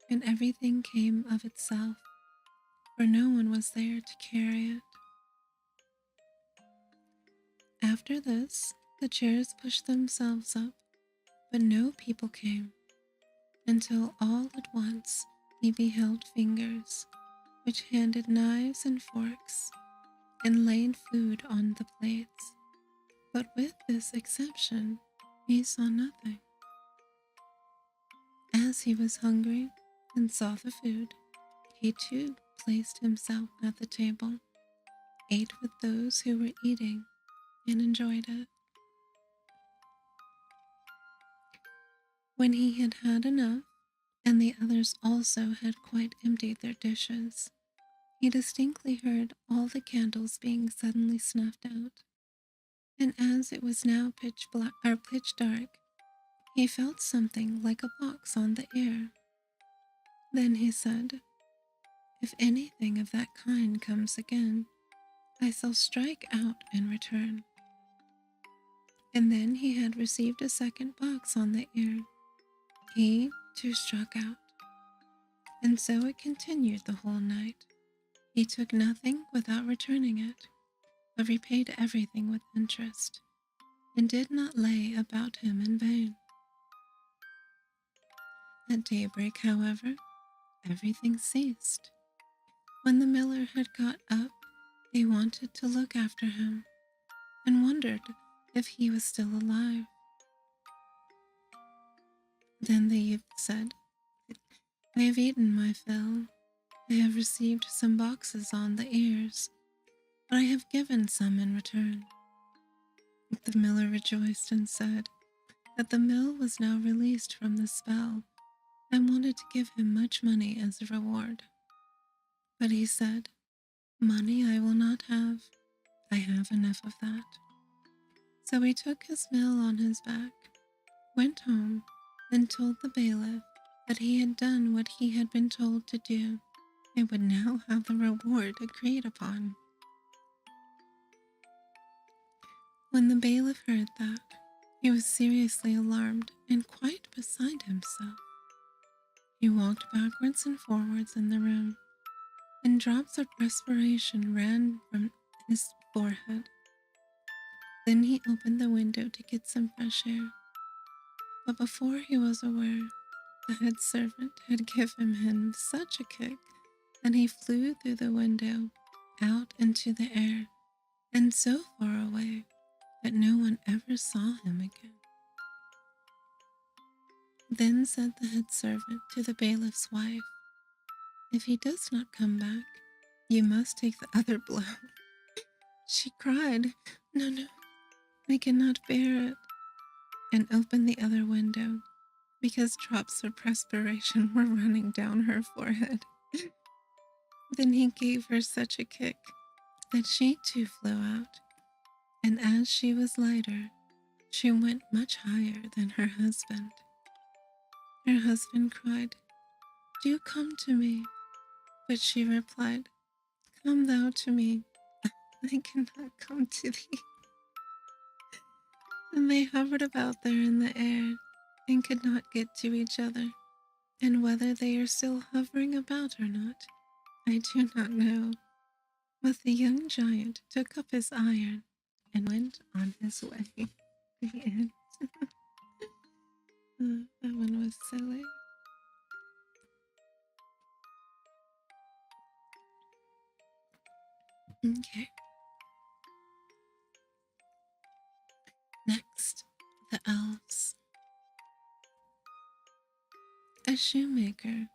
and everything came of itself, for no one was there to carry it. After this, the chairs pushed themselves up, but no people came, until all at once he beheld fingers, which handed knives and forks, and laid food on the plates. But with this exception, he saw nothing. As he was hungry and saw the food, he too placed himself at the table, ate with those who were eating, and enjoyed it. When he had had enough, and the others also had quite emptied their dishes, he distinctly heard all the candles being suddenly snuffed out, and as it was now pitch dark, he felt something like a box on the ear. Then he said, "If anything of that kind comes again, I shall strike out in return." And then he had received a second box on the ear. He too struck out, and so it continued the whole night. He took nothing without returning it, but repaid everything with interest, and did not lay about him in vain. At daybreak, however, everything ceased. When the miller had got up, they wanted to look after him, and wondered if he was still alive. Then the youth said, "I have eaten my fill. I have received some boxes on the ears, but I have given some in return." The miller rejoiced and said that the mill was now released from the spell, and wanted to give him much money as a reward. But he said, "Money I will not have. I have enough of that." So he took his mill on his back, went home, and told the bailiff that he had done what he had been told to do, and would now have the reward agreed upon. When the bailiff heard that, he was seriously alarmed and quite beside himself. He walked backwards and forwards in the room, and drops of perspiration ran from his forehead. Then he opened the window to get some fresh air, but before he was aware, the head servant had given him such a kick that he flew through the window out into the air, and so far away that no one ever saw him again. Then said the head servant to the bailiff's wife, "If he does not come back, you must take the other blow." She cried, No, I cannot bear it," and opened the other window, because drops of perspiration were running down her forehead. Then he gave her such a kick that she too flew out, and as she was lighter, she went much higher than her husband. Her husband cried, "Do come to me," but she replied, "Come thou to me, I cannot come to thee." And they hovered about there in the air, and could not get to each other, and whether they are still hovering about or not, I do not know. But the young giant took up his iron and went on his way. The end. That one was silly. Okay. Next, the elves. A shoemaker,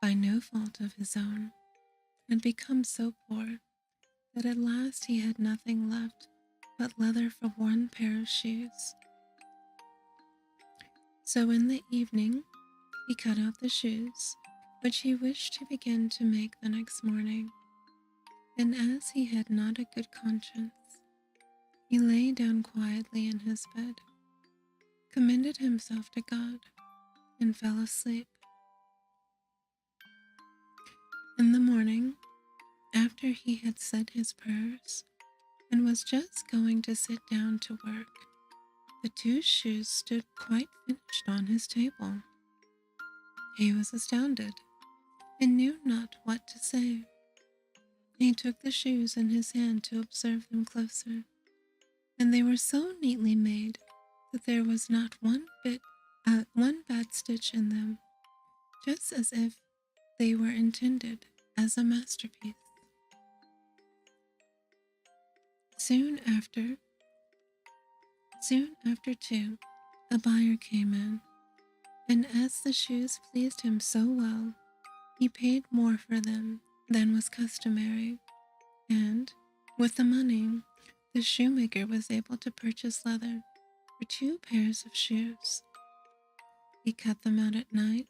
by no fault of his own, had become so poor that at last he had nothing left but leather for one pair of shoes. So in the evening, he cut out the shoes, which he wished to begin to make the next morning. And as he had not a good conscience, He lay down quietly in his bed, commended himself to God, and fell asleep. In the morning, after he had said his prayers and was just going to sit down to work, the two shoes stood quite finished on his table. He was astounded and knew not what to say. He took the shoes in his hand to observe them closer, and they were so neatly made that there was not one bad stitch in them, just as if they were intended as a masterpiece. Soon after too, a buyer came in, and as the shoes pleased him so well, he paid more for them than was customary, and with the money, the shoemaker was able to purchase leather for 2 pairs of shoes. He cut them out at night,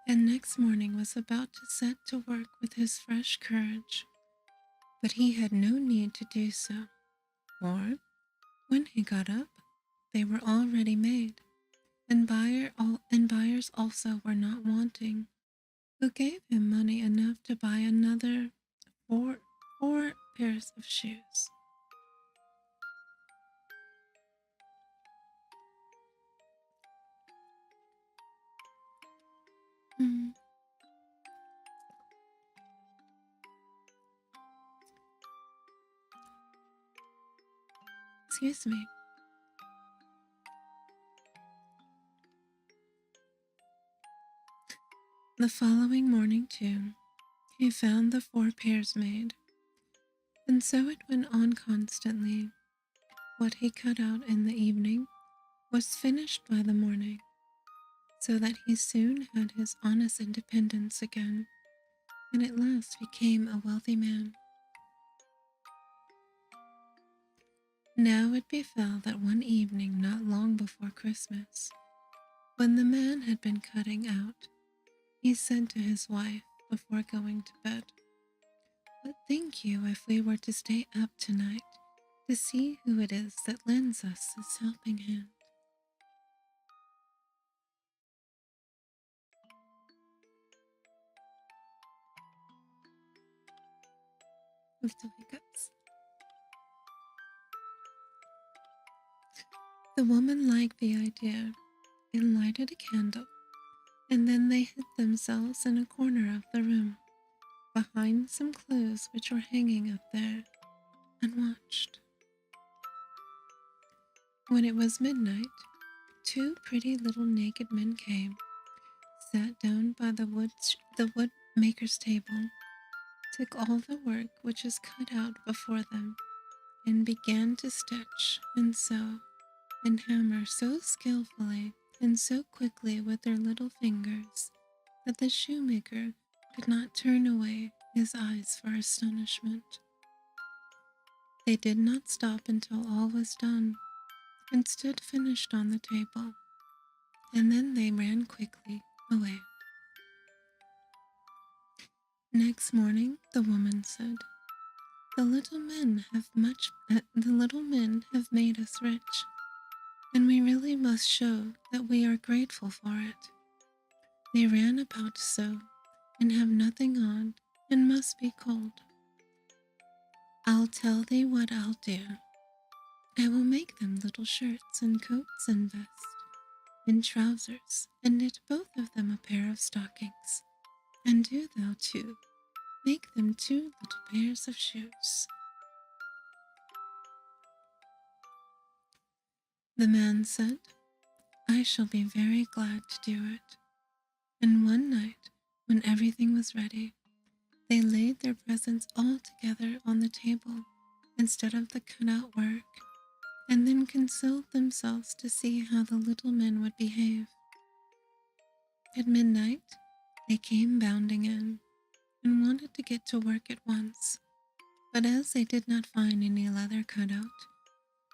and next morning was about to set to work with his fresh courage. But he had no need to do so, for when he got up, they were already made, and buyers also were not wanting, who gave him money enough to buy another four pairs of shoes. Excuse me. The following morning, too, he found the 4 pairs made, and so it went on constantly. What he cut out in the evening was finished by the morning, so that he soon had his honest independence again, and at last became a wealthy man. Now it befell that one evening not long before Christmas, when the man had been cutting out, he said to his wife before going to bed, "What think you if we were to stay up tonight to see who it is that lends us this helping hand?" Little hiccups. The woman liked the idea and lighted a candle, and then they hid themselves in a corner of the room, behind some clothes which were hanging up there, and watched. When it was midnight, 2 pretty little naked men came, sat down by the wood maker's table, took all the work which was cut out before them, and began to stitch and sew and hammer so skillfully and so quickly with their little fingers that the shoemaker could not turn away his eyes for astonishment. They did not stop until all was done, and stood finished on the table, and then they ran quickly away. Next morning the woman said, the little men have made us rich, and we really must show that we are grateful for it. They ran about so, and have nothing on, and must be cold. I'll tell thee what I'll do. I will make them little shirts and coats and vests and trousers, and knit both of them a pair of stockings. And do thou too make them 2 little pairs of shoes. The man said, I shall be very glad to do it. And one night, when everything was ready, they laid their presents all together on the table instead of the cut-out work, and then consoled themselves to see how the little men would behave. At midnight, they came bounding in, and wanted to get to work at once, but as they did not find any leather cut out,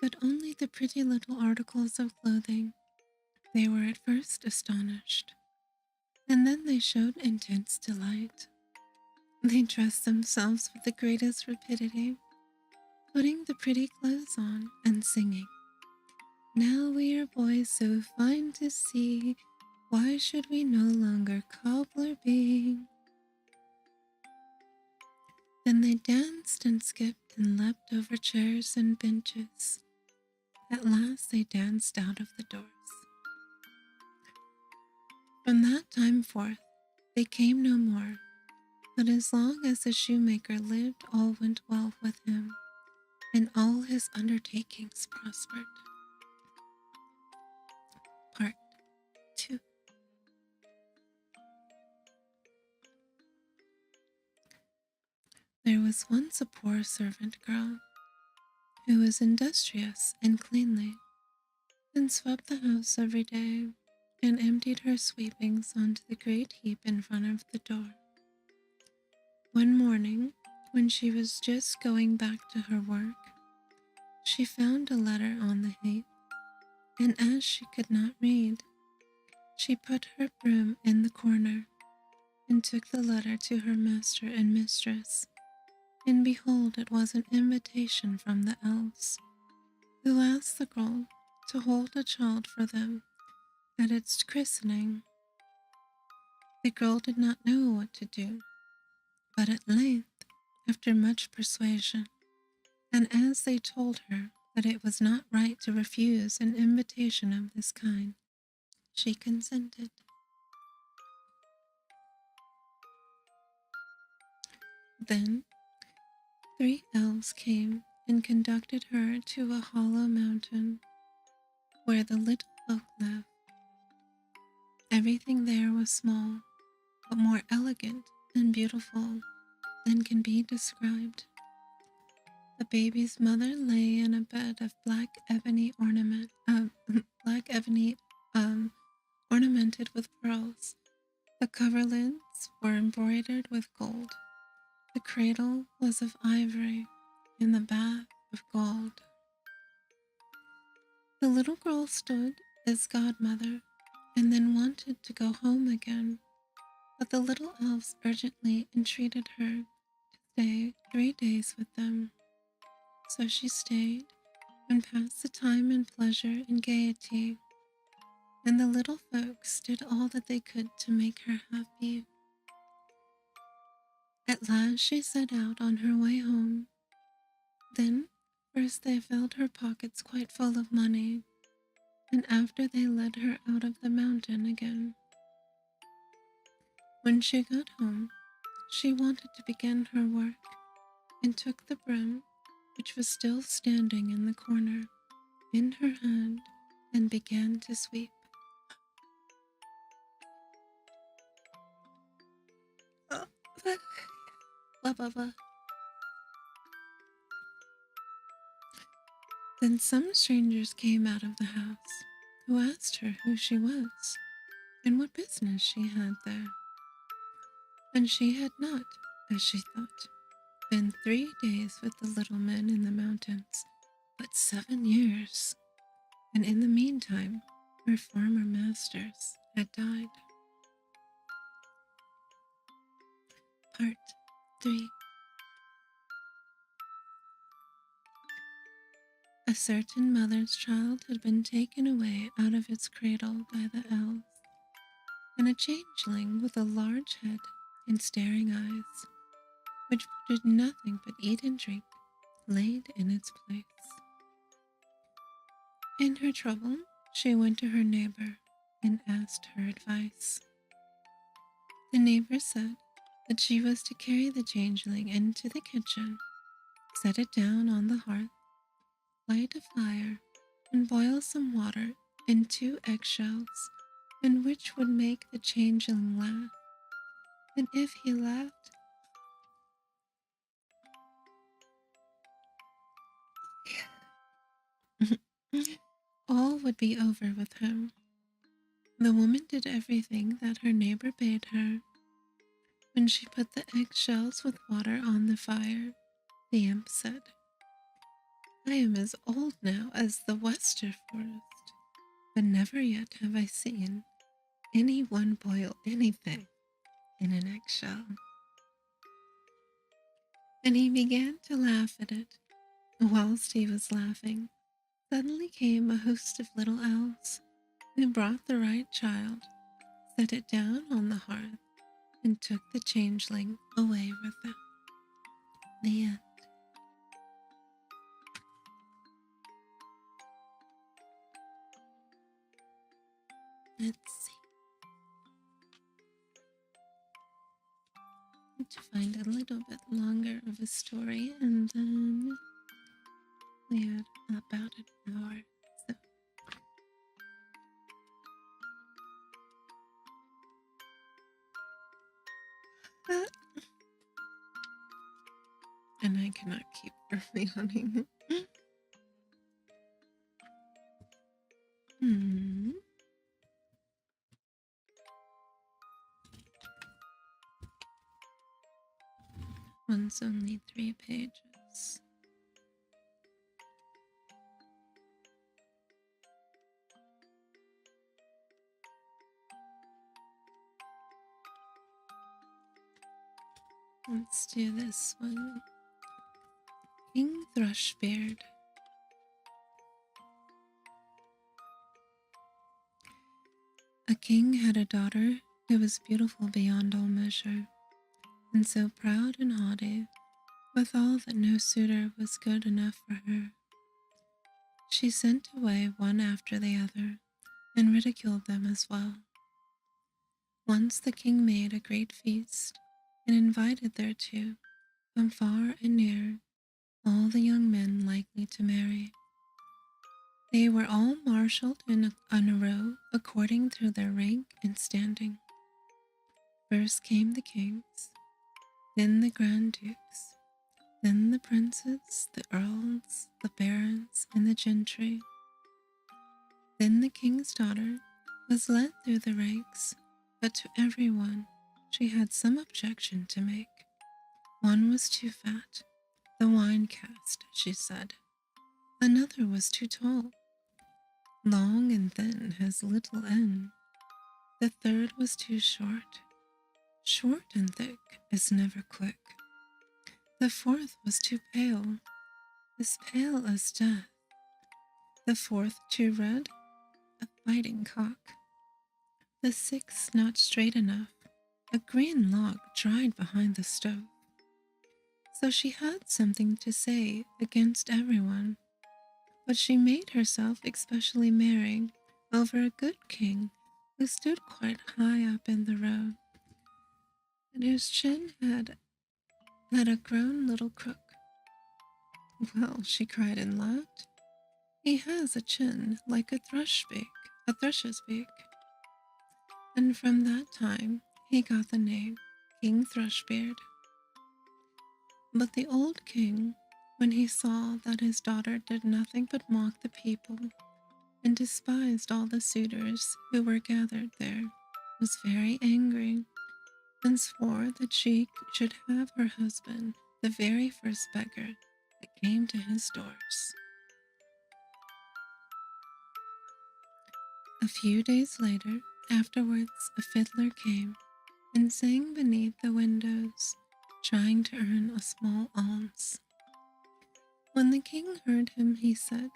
but only the pretty little articles of clothing, they were at first astonished, and then they showed intense delight. They dressed themselves with the greatest rapidity, putting the pretty clothes on and singing. Now we are boys so fine to see, why should we no longer cobbler be? Then they danced and skipped and leapt over chairs and benches. At last they danced out of the doors. From that time forth, they came no more, but as long as the shoemaker lived, all went well with him, and all his undertakings prospered. Part 2. There was once a poor servant girl who was industrious and cleanly, and swept the house every day, and emptied her sweepings onto the great heap in front of the door. One morning, when she was just going back to her work, she found a letter on the heap, and as she could not read, she put her broom in the corner, and took the letter to her master and mistress, and behold, it was an invitation from the elves, who asked the girl to hold a child for them at its christening. The girl did not know what to do, but at length, after much persuasion, and as they told her that it was not right to refuse an invitation of this kind, she consented. Then 3 elves came and conducted her to a hollow mountain where the little folk lived. Everything there was small, but more elegant and beautiful than can be described. The baby's mother lay in a bed of black ebony ornamented with pearls. The coverlids were embroidered with gold. The cradle was of ivory, and the bath of gold. The little girl stood as godmother, and then wanted to go home again, but the little elves urgently entreated her to stay 3 days with them. So she stayed and passed the time in pleasure and gaiety, and the little folks did all that they could to make her happy. At last she set out on her way home. Then first they filled her pockets quite full of money, and after they led her out of the mountain again. When she got home, she wanted to begin her work, and took the broom, which was still standing in the corner, in her hand, and began to sweep. Blah, blah, blah. Then some strangers came out of the house, who asked her who she was, and what business she had there. And she had not, as she thought, been 3 days with the little men in the mountains, but 7 years, and in the meantime her former masters had died. Part 3. A certain mother's child had been taken away out of its cradle by the elves, and a changeling with a large head and staring eyes, which did nothing but eat and drink, laid in its place. In her trouble, she went to her neighbor and asked her advice. The neighbor said that she was to carry the changeling into the kitchen, set it down on the hearth, light a fire, and boil some water in 2 eggshells, and which would make the changeling laugh. And if he laughed, all would be over with him. The woman did everything that her neighbor bade her. When she put the eggshells with water on the fire, the imp said, "I am as old now as the Wester forest, but never yet have I seen any one boil anything in an eggshell." And he began to laugh at it, Whilst he was laughing, suddenly came a host of little elves, who brought the right child, set it down on the hearth, and took the changeling away with them. The end. Let's see. To find a little bit longer of a story, and then we had about an hour. So. And I cannot keep from yawning. One's only 3 pages. Let's do this one. King Thrushbeard. A king had a daughter who was beautiful beyond all measure, and so proud and haughty, withal that no suitor was good enough for her. She sent away one after the other, and ridiculed them as well. Once the king made a great feast, and invited thereto, from far and near, all the young men likely to marry. They were all marshalled in a row according to their rank and standing. First came the kings, then the grand dukes, then the princes, the earls, the barons, and the gentry. Then the king's daughter was led through the ranks, but to every one she had some objection to make. One was too fat, the wine cast, she said. Another was too tall, long and thin, has little end. The third was too short, short and thick, is never quick. The fourth was too pale, as pale as death. The fourth too red, a fighting cock. The sixth not straight enough, a green log dried behind the stove. So she had something to say against everyone, but she made herself especially merry over a good king who stood quite high up in the row, and whose chin had a grown little crook. Well, she cried and laughed, he has a chin like a thrush's beak. And from that time he got the name King Thrushbeard. But the old king, when he saw that his daughter did nothing but mock the people, and despised all the suitors who were gathered there, was very angry, and swore that she should have her husband the very first beggar that came to his doors. A few days afterwards, a fiddler came and sang beneath the windows, trying to earn a small alms. When the king heard him, he said,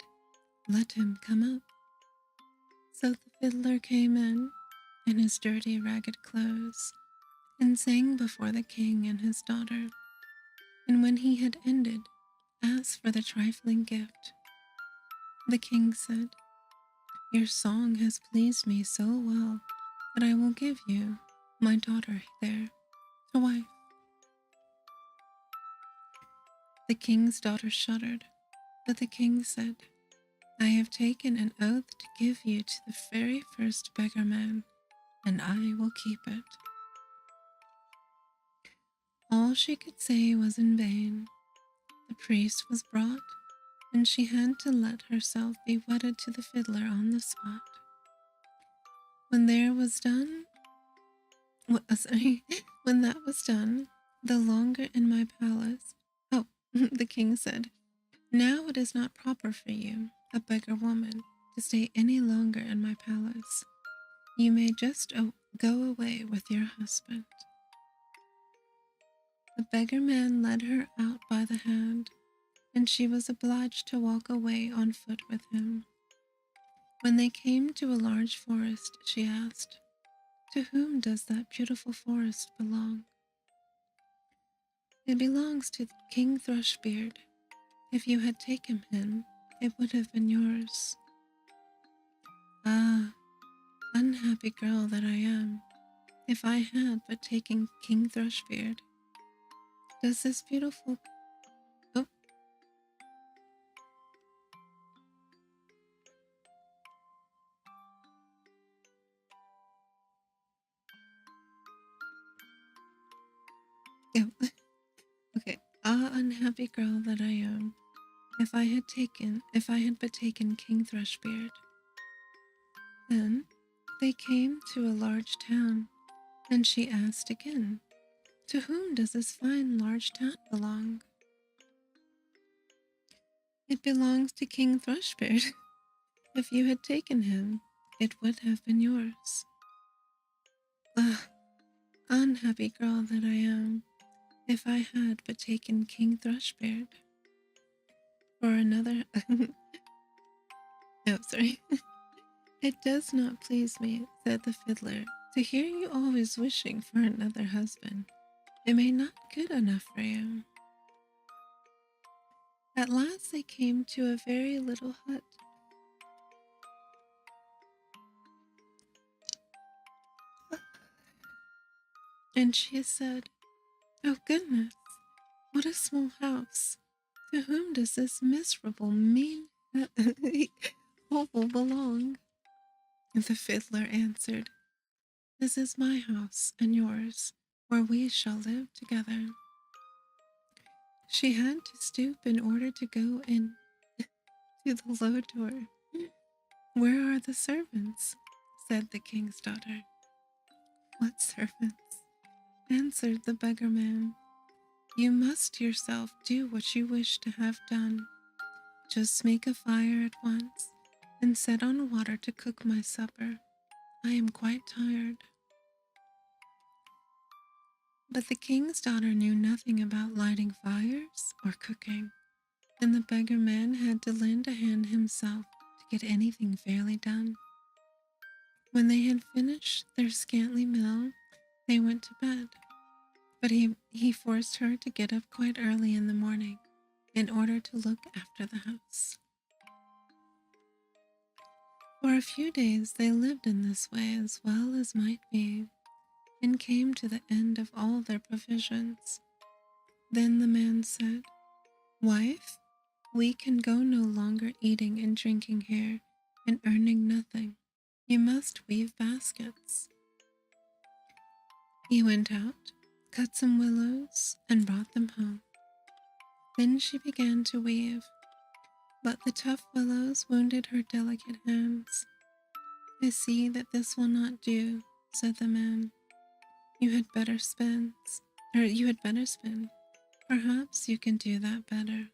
"Let him come up." So the fiddler came in his dirty, ragged clothes, and sang before the king and his daughter, and when he had ended, asked for the trifling gift. The king said, "Your song has pleased me so well that I will give you my daughter there to wife." The king's daughter shuddered, but the king said, "I have taken an oath to give you to the very first beggar man, and I will keep it." All she could say was in vain. The priest was brought, and she had to let herself be wedded to the fiddler on the spot. When that was done, the longer in my palace, the king said, "Now it is not proper for you, a beggar woman, to stay any longer in my palace. You may just go away with your husband." The beggar man led her out by the hand, and she was obliged to walk away on foot with him. When they came to a large forest, she asked, "To whom does that beautiful forest belong?" "It belongs to King Thrushbeard. If you had taken him, it would have been yours." "Ah, unhappy girl that I am, if I had but taken King Thrushbeard. Does this beautiful... Oh, yeah. Okay. Ah, unhappy girl that I am, if I had but taken King Thrushbeard." Then they came to a large town, and she asked again, "To whom does this fine large town belong?" "It belongs to King Thrushbeard. If you had taken him, it would have been yours." Ah, unhappy girl that I am, if I had but taken King Thrushbeard. For another... Oh, sorry. "It does not please me," said the fiddler, "to hear you always wishing for another husband. It may not good enough for you." At last they came to a very little hut. And she said, "Oh goodness, what a small house. To whom does this miserable, mean hovel belong?" The fiddler answered, "This is my house and yours, where we shall live together." She had to stoop in order to go in to the low door. "Where are the servants?" said the king's daughter. "What servants?" answered the beggar man. "You must yourself do what you wish to have done. Just make a fire at once and set on water to cook my supper. I am quite tired." But the king's daughter knew nothing about lighting fires or cooking, and the beggar man had to lend a hand himself to get anything fairly done. When they had finished their scantly meal, they went to bed, but he forced her to get up quite early in the morning in order to look after the house. For a few days they lived in this way as well as might be, and came to the end of all their provisions. Then the man said, "Wife, we can go no longer eating and drinking here and earning nothing. You must weave baskets." He went out, cut some willows, and brought them home. Then she began to weave, but the tough willows wounded her delicate hands. "I see that this will not do," said the man. You had better spin. Perhaps you can do that better."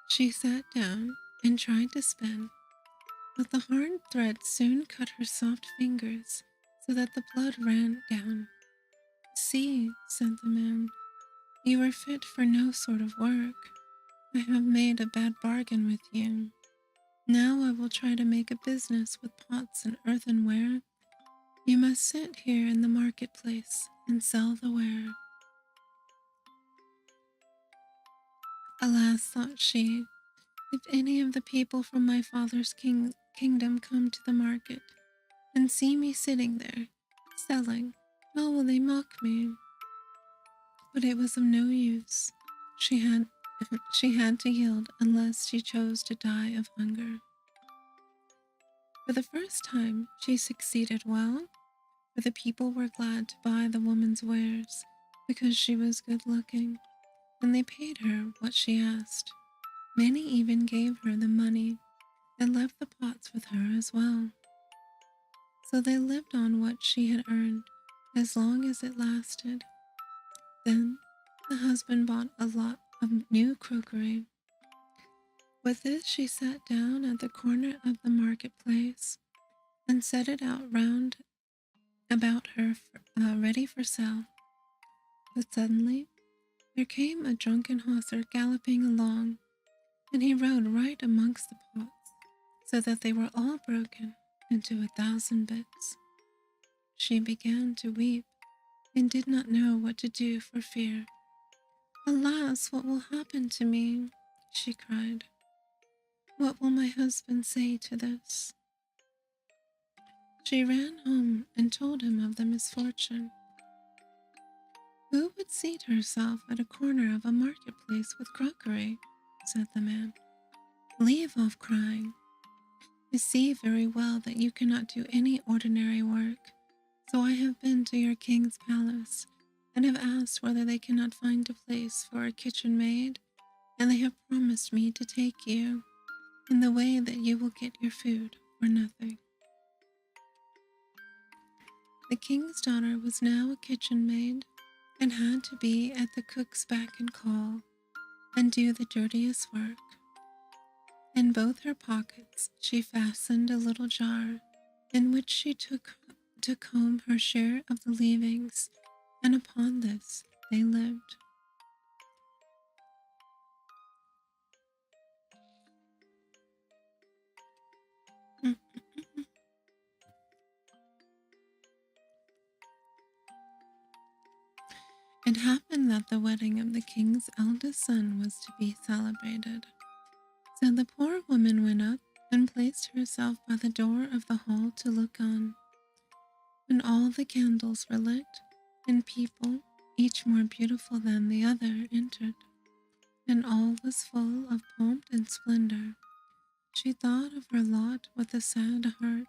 She sat down and tried to spin, but the hard thread soon cut her soft fingers so that the blood ran down. "See," said the man, "you are fit for no sort of work. I have made a bad bargain with you. Now I will try to make a business with pots and earthenware. You must sit here in the marketplace and sell the ware." "Alas," thought she, "if any of the people from my father's kingdom come to the market and see me sitting there, selling, how will they mock me?" But it was of no use. She had to yield unless she chose to die of hunger. For the first time, she succeeded well, for the people were glad to buy the woman's wares because she was good-looking, and they paid her what she asked. Many even gave her the money and left the pots with her as well. So they lived on what she had earned as long as it lasted. Then the husband bought a lot of new crockery. With this she sat down at the corner of the marketplace and set it out round about her ready for sale. But suddenly, there came a drunken hussar galloping along, and he rode right amongst the pots, so that they were all broken into 1,000 bits. She began to weep, and did not know what to do for fear. "Alas, what will happen to me?" she cried. "What will my husband say to this?" She ran home and told him of the misfortune. "Who would seat herself at a corner of a marketplace with crockery?" said the man. "Leave off crying. I see very well that you cannot do any ordinary work, so I have been to your king's palace and have asked whether they cannot find a place for a kitchen maid, and they have promised me to take you in the way that you will get your food for nothing." The king's daughter was now a kitchen maid, and had to be at the cook's beck and call, and do the dirtiest work. In both her pockets she fastened a little jar, in which she took to comb her share of the leavings, and upon this they lived. It happened that the wedding of the king's eldest son was to be celebrated. So the poor woman went up and placed herself by the door of the hall to look on. When all the candles were lit, and people, each more beautiful than the other, entered, and all was full of pomp and splendor, she thought of her lot with a sad heart,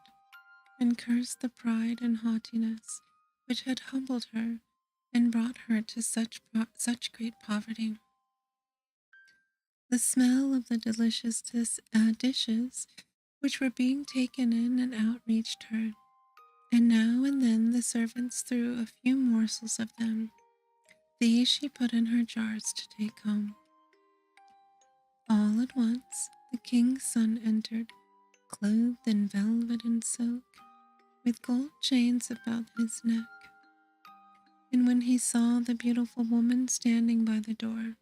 and cursed the pride and haughtiness which had humbled her and brought her to such great poverty. The smell of the delicious dishes which were being taken in and out reached her, and now and then the servants threw a few morsels of them. These she put in her jars to take home. All at once the king's son entered, clothed in velvet and silk, with gold chains about his neck. And when he saw the beautiful woman standing by the door,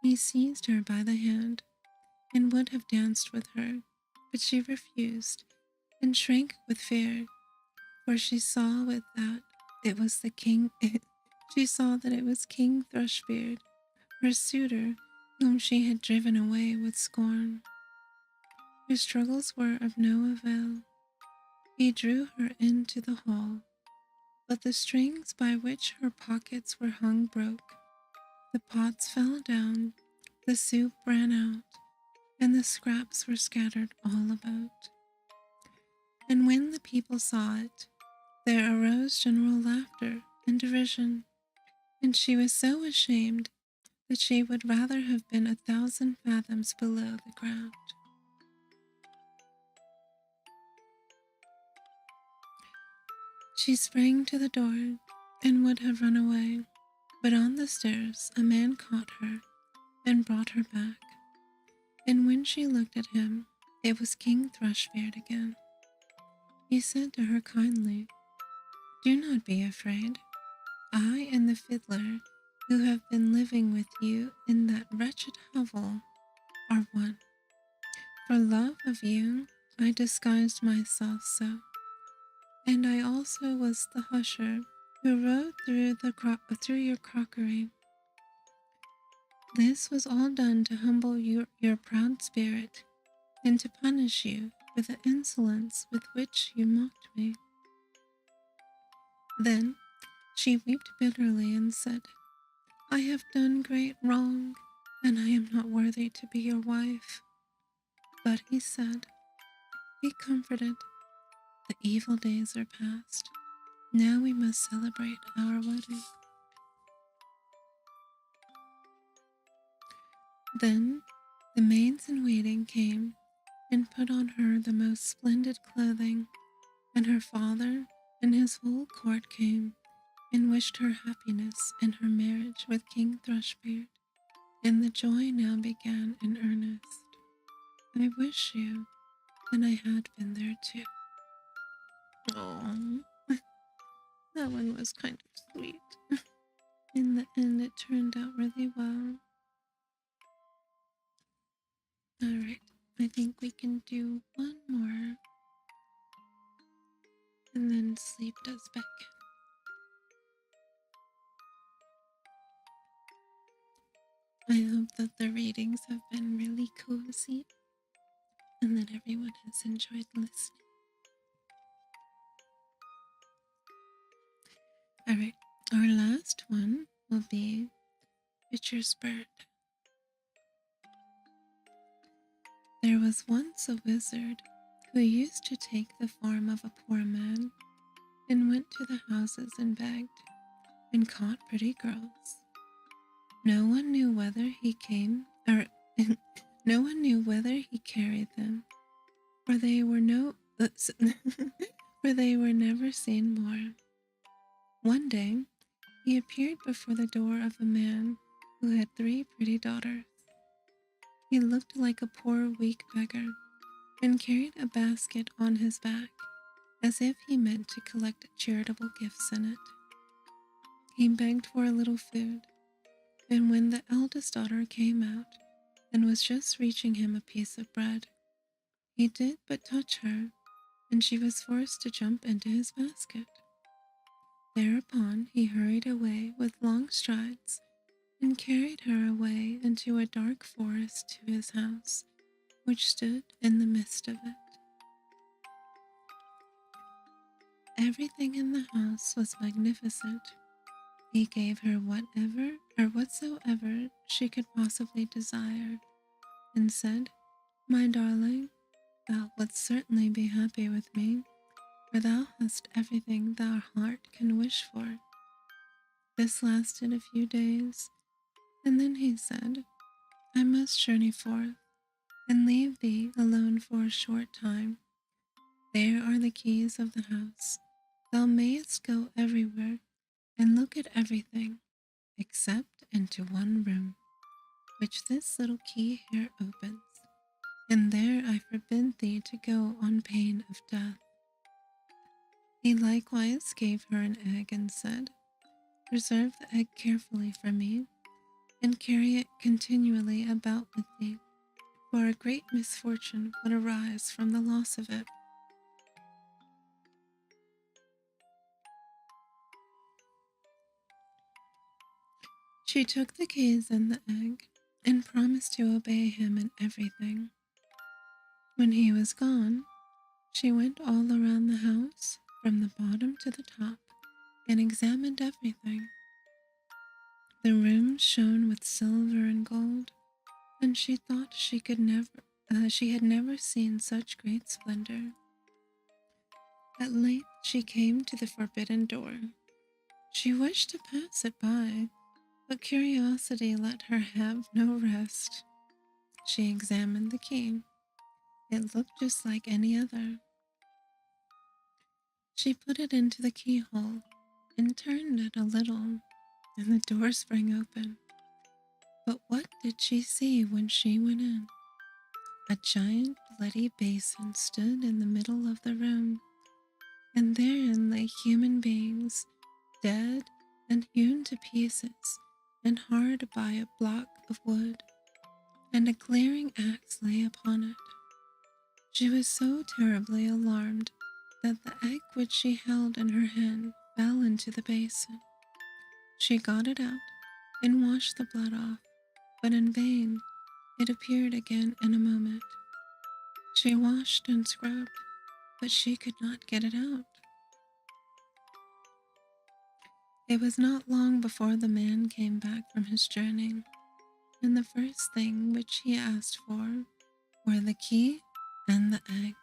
he seized her by the hand and would have danced with her, but she refused and shrank with fear, for she saw that it was King Thrushbeard, her suitor, whom she had driven away with scorn. Her struggles were of no avail. He drew her into the hall, but the strings by which her pockets were hung broke. The pots fell down, the soup ran out, and the scraps were scattered all about. And when the people saw it, there arose general laughter and derision, and she was so ashamed that she would rather have been 1,000 fathoms below the ground. She sprang to the door and would have run away, but on the stairs a man caught her and brought her back. And when she looked at him, it was King Thrushbeard again. He said to her kindly, "Do not be afraid. I and the fiddler who have been living with you in that wretched hovel are one. For love of you, I disguised myself so, and I also was the husher who rode through your crockery. This was all done to humble your proud spirit, and to punish you for the insolence with which you mocked me." Then she wept bitterly and said, "I have done great wrong, and I am not worthy to be your wife." But he said, "Be comforted. The evil days are past. Now we must celebrate our wedding." Then the maids in waiting came and put on her the most splendid clothing, and her father and his whole court came and wished her happiness in her marriage with King Thrushbeard, and the joy now began in earnest. I wish you that I had been there too. Oh, that one was kind of sweet. In the end, it turned out really well. Alright, I think we can do one more. And then sleep does back. I hope that the readings have been really cozy and that everyone has enjoyed listening. Alright, our last one will be Witcher's Bird. There was once a wizard who used to take the form of a poor man and went to the houses and begged and caught pretty girls. No one knew whether he came or no one knew whether he carried them, for they were for they were never seen more. One day, he appeared before the door of a man who had 3 pretty daughters. He looked like a poor, weak beggar and carried a basket on his back, as if he meant to collect charitable gifts in it. He begged for a little food, and when the eldest daughter came out and was just reaching him a piece of bread, he did but touch her, and she was forced to jump into his basket. Thereupon he hurried away with long strides and carried her away into a dark forest to his house, which stood in the midst of it. Everything in the house was magnificent. He gave her whatsoever she could possibly desire, and said, "My darling, thou wouldst certainly be happy with me, for thou hast everything thy heart can wish for." This lasted a few days, and then he said, "I must journey forth and leave thee alone for a short time. There are the keys of the house. Thou mayest go everywhere and look at everything, except into one room, which this little key here opens, and there I forbid thee to go on pain of death." He likewise gave her an egg and said, "Preserve the egg carefully for me, and carry it continually about with thee, for a great misfortune would arise from the loss of it." She took the keys and the egg, and promised to obey him in everything. When he was gone, she went all around the house, from the bottom to the top, and examined everything. The rooms shone with silver and gold, and she thought she had never seen such great splendor. At length she came to the forbidden door. She wished to pass it by, but curiosity let her have no rest. She examined the key. It looked just like any other. She put it into the keyhole and turned it a little, and the door sprang open. But what did she see when she went in? A giant bloody basin stood in the middle of the room, and therein lay human beings, dead and hewn to pieces, and hard by a block of wood, and a glaring axe lay upon it. She was so terribly alarmed that the egg which she held in her hand fell into the basin. She got it out and washed the blood off, but in vain. It appeared again in a moment. She washed and scrubbed, but she could not get it out. It was not long before the man came back from his journey, and the first thing which he asked for were the key and the egg.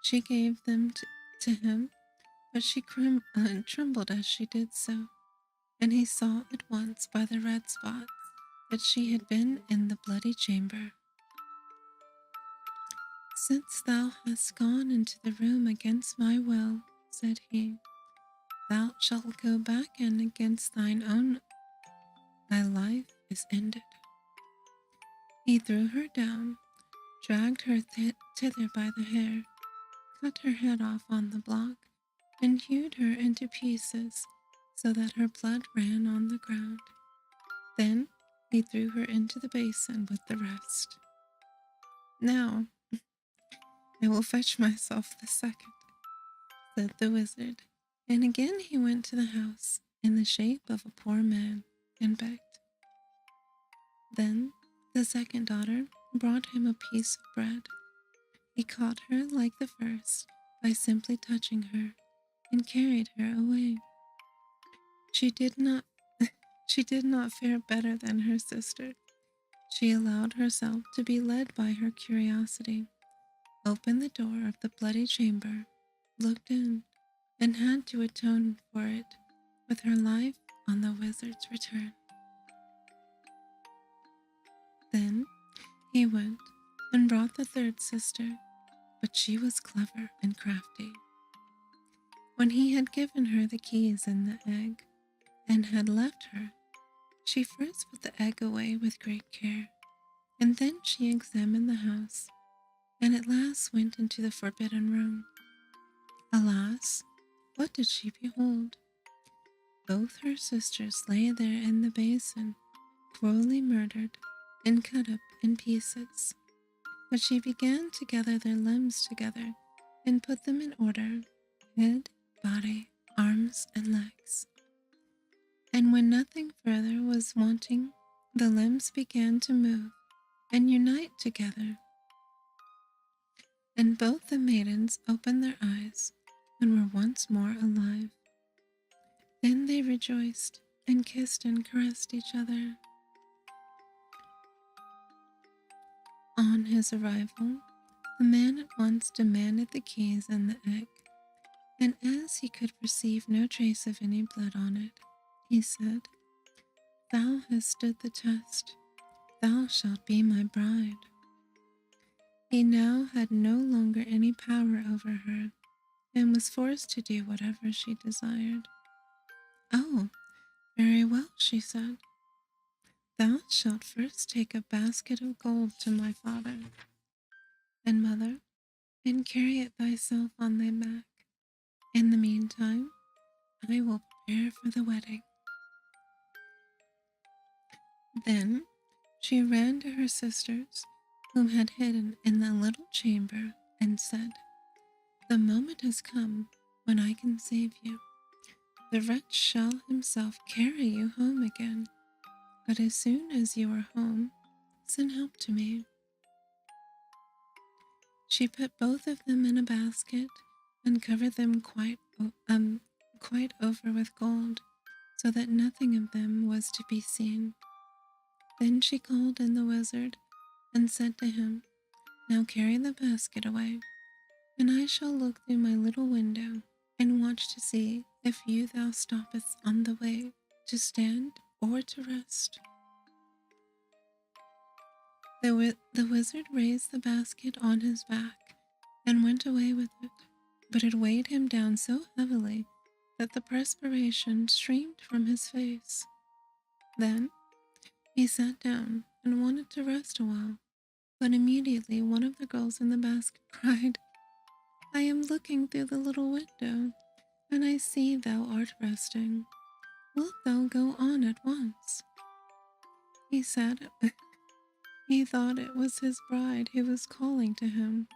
She gave them to him, but she trembled as she did so, and he saw at once by the red spots that she had been in the bloody chamber. "Since thou hast gone into the room against my will," said he, "thou shalt go back in against thine own. Thy life is ended." He threw her down, dragged her thither by the hair, cut her head off on the block, and hewed her into pieces, so that her blood ran on the ground. Then he threw her into the basin with the rest. "Now I will fetch myself the second," said the wizard, and again he went to the house in the shape of a poor man and begged. Then the second daughter brought him a piece of bread. He caught her like the first by simply touching her and carried her away. She did not fare better than her sister. She allowed herself to be led by her curiosity, opened the door of the bloody chamber, looked in, and had to atone for it with her life on the wizard's return. Then he went and brought the third sister, but she was clever and crafty. When he had given her the keys and the egg, and had left her, she first put the egg away with great care, and then she examined the house, and at last went into the forbidden room. Alas, what did she behold? Both her sisters lay there in the basin, cruelly murdered and cut up in pieces. But she began to gather their limbs together and put them in order, head, body, arms, and legs. And when nothing further was wanting, the limbs began to move and unite together. And both the maidens opened their eyes and were once more alive. Then they rejoiced and kissed and caressed each other. On his arrival, the man at once demanded the keys and the egg, and as he could perceive no trace of any blood on it, he said, "Thou hast stood the test. Thou shalt be my bride." He now had no longer any power over her, and was forced to do whatever she desired. "Oh, very well," she said. "Thou shalt first take a basket of gold to my father and mother, and carry it thyself on thy back. In the meantime, I will prepare for the wedding." Then she ran to her sisters, whom had hidden in the little chamber, and said, "The moment has come when I can save you. The wretch shall himself carry you home again, but as soon as you are home, send help to me." She put both of them in a basket and covered them quite over with gold, so that nothing of them was to be seen. Then she called in the wizard and said to him, "Now carry the basket away, and I shall look through my little window and watch to see if thou stoppest on the way to stand or to rest." The wizard raised the basket on his back and went away with it, but it weighed him down so heavily that the perspiration streamed from his face. Then he sat down and wanted to rest a while, but immediately one of the girls in the basket cried, "I am looking through the little window, and I see thou art resting. Wilt thou go on at once?" He said he thought it was his bride who was calling to him,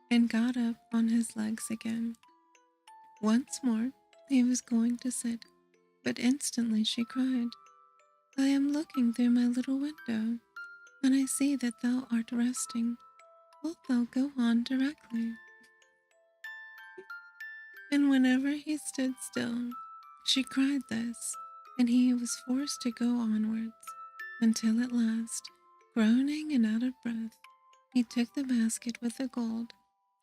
and got up on his legs again. Once more he was going to sit, but instantly she cried, "I am looking through my little window, and I see that thou art resting. Wilt thou go on directly?" And whenever he stood still, she cried this, and he was forced to go onwards, until at last, groaning and out of breath, he took the basket with the gold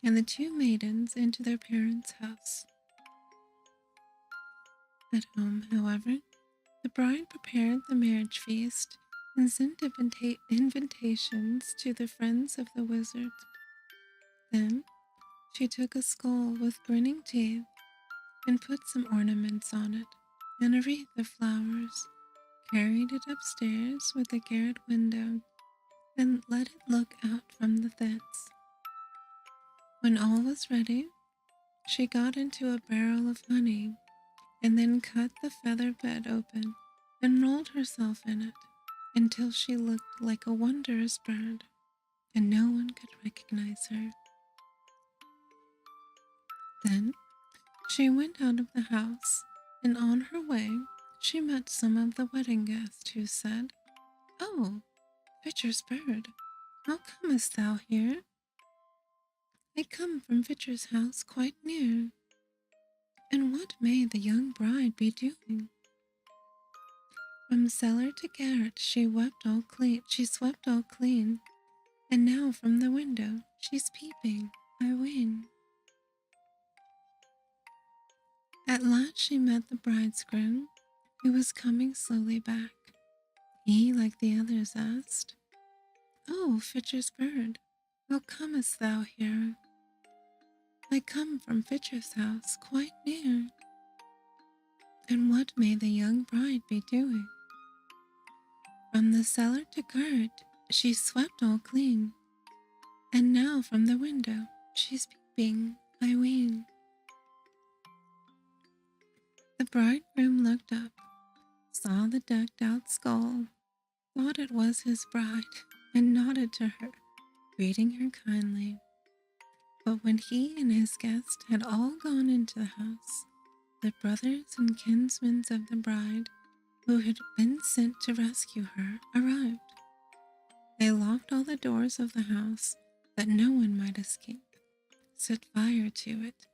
and the two maidens into their parents' house. At home, however, the bride prepared the marriage feast and sent invitations to the friends of the wizard. Then she took a skull with grinning teeth and put some ornaments on it and a wreath of flowers, carried it upstairs with a garret window, and let it look out from the thence. When all was ready, she got into a barrel of honey and then cut the feather bed open and rolled herself in it until she looked like a wondrous bird, and no one could recognize her. Then she went out of the house, and on her way she met some of the wedding guests who said, "Oh, Fitcher's bird, how comest thou here?" "I come from Fitcher's house quite near." "And what may the young bride be doing?" "From cellar to garret she swept all clean, and now from the window she's peeping, I ween." At last she met the bridegroom, who was coming slowly back. He, like the others, asked, "Oh, Fitcher's bird, how comest thou here?" "I come from Fitcher's house quite near." "And what may the young bride be doing?" "From the cellar to garret she swept all clean, and now from the window she's peeping, I ween." The bridegroom looked up, saw the decked out skull, thought it was his bride, and nodded to her, greeting her kindly. But when he and his guest had all gone into the house, the brothers and kinsmen of the bride, who had been sent to rescue her, arrived. They locked all the doors of the house that no one might escape, set fire to it,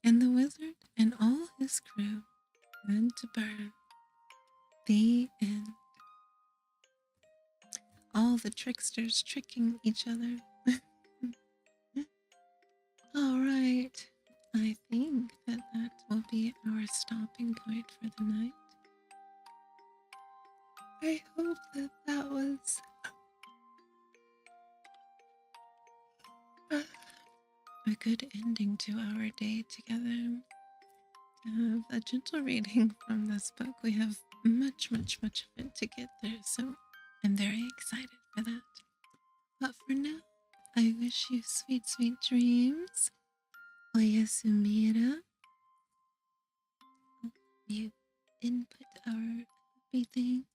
and the wizard and all his crew went to burn. The end. All the tricksters tricking each other. All right, I think that will be our stopping point for the night. I hope that was a good ending to our day together. To have a gentle reading from this book. We have much of it to get through, so I'm very excited for that. But for now, I wish you sweet dreams. Oyasumira. You input our happy things.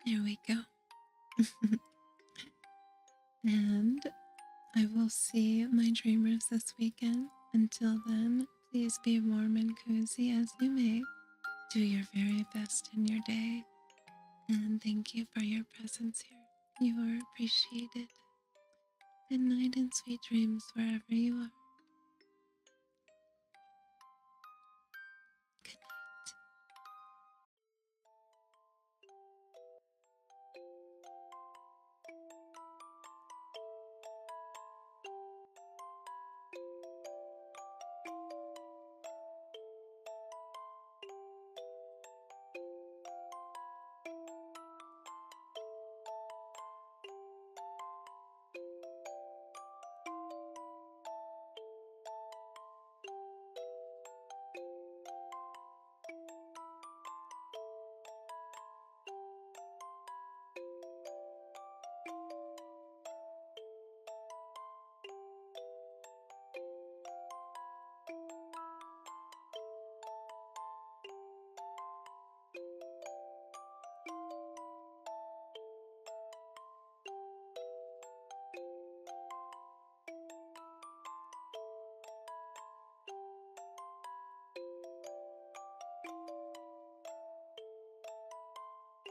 There we go. And I will see my dreamers this weekend. Until then, please be warm and cozy as you may. Do your very best in your day. And thank you for your presence here. You are appreciated. Good night and sweet dreams wherever you are.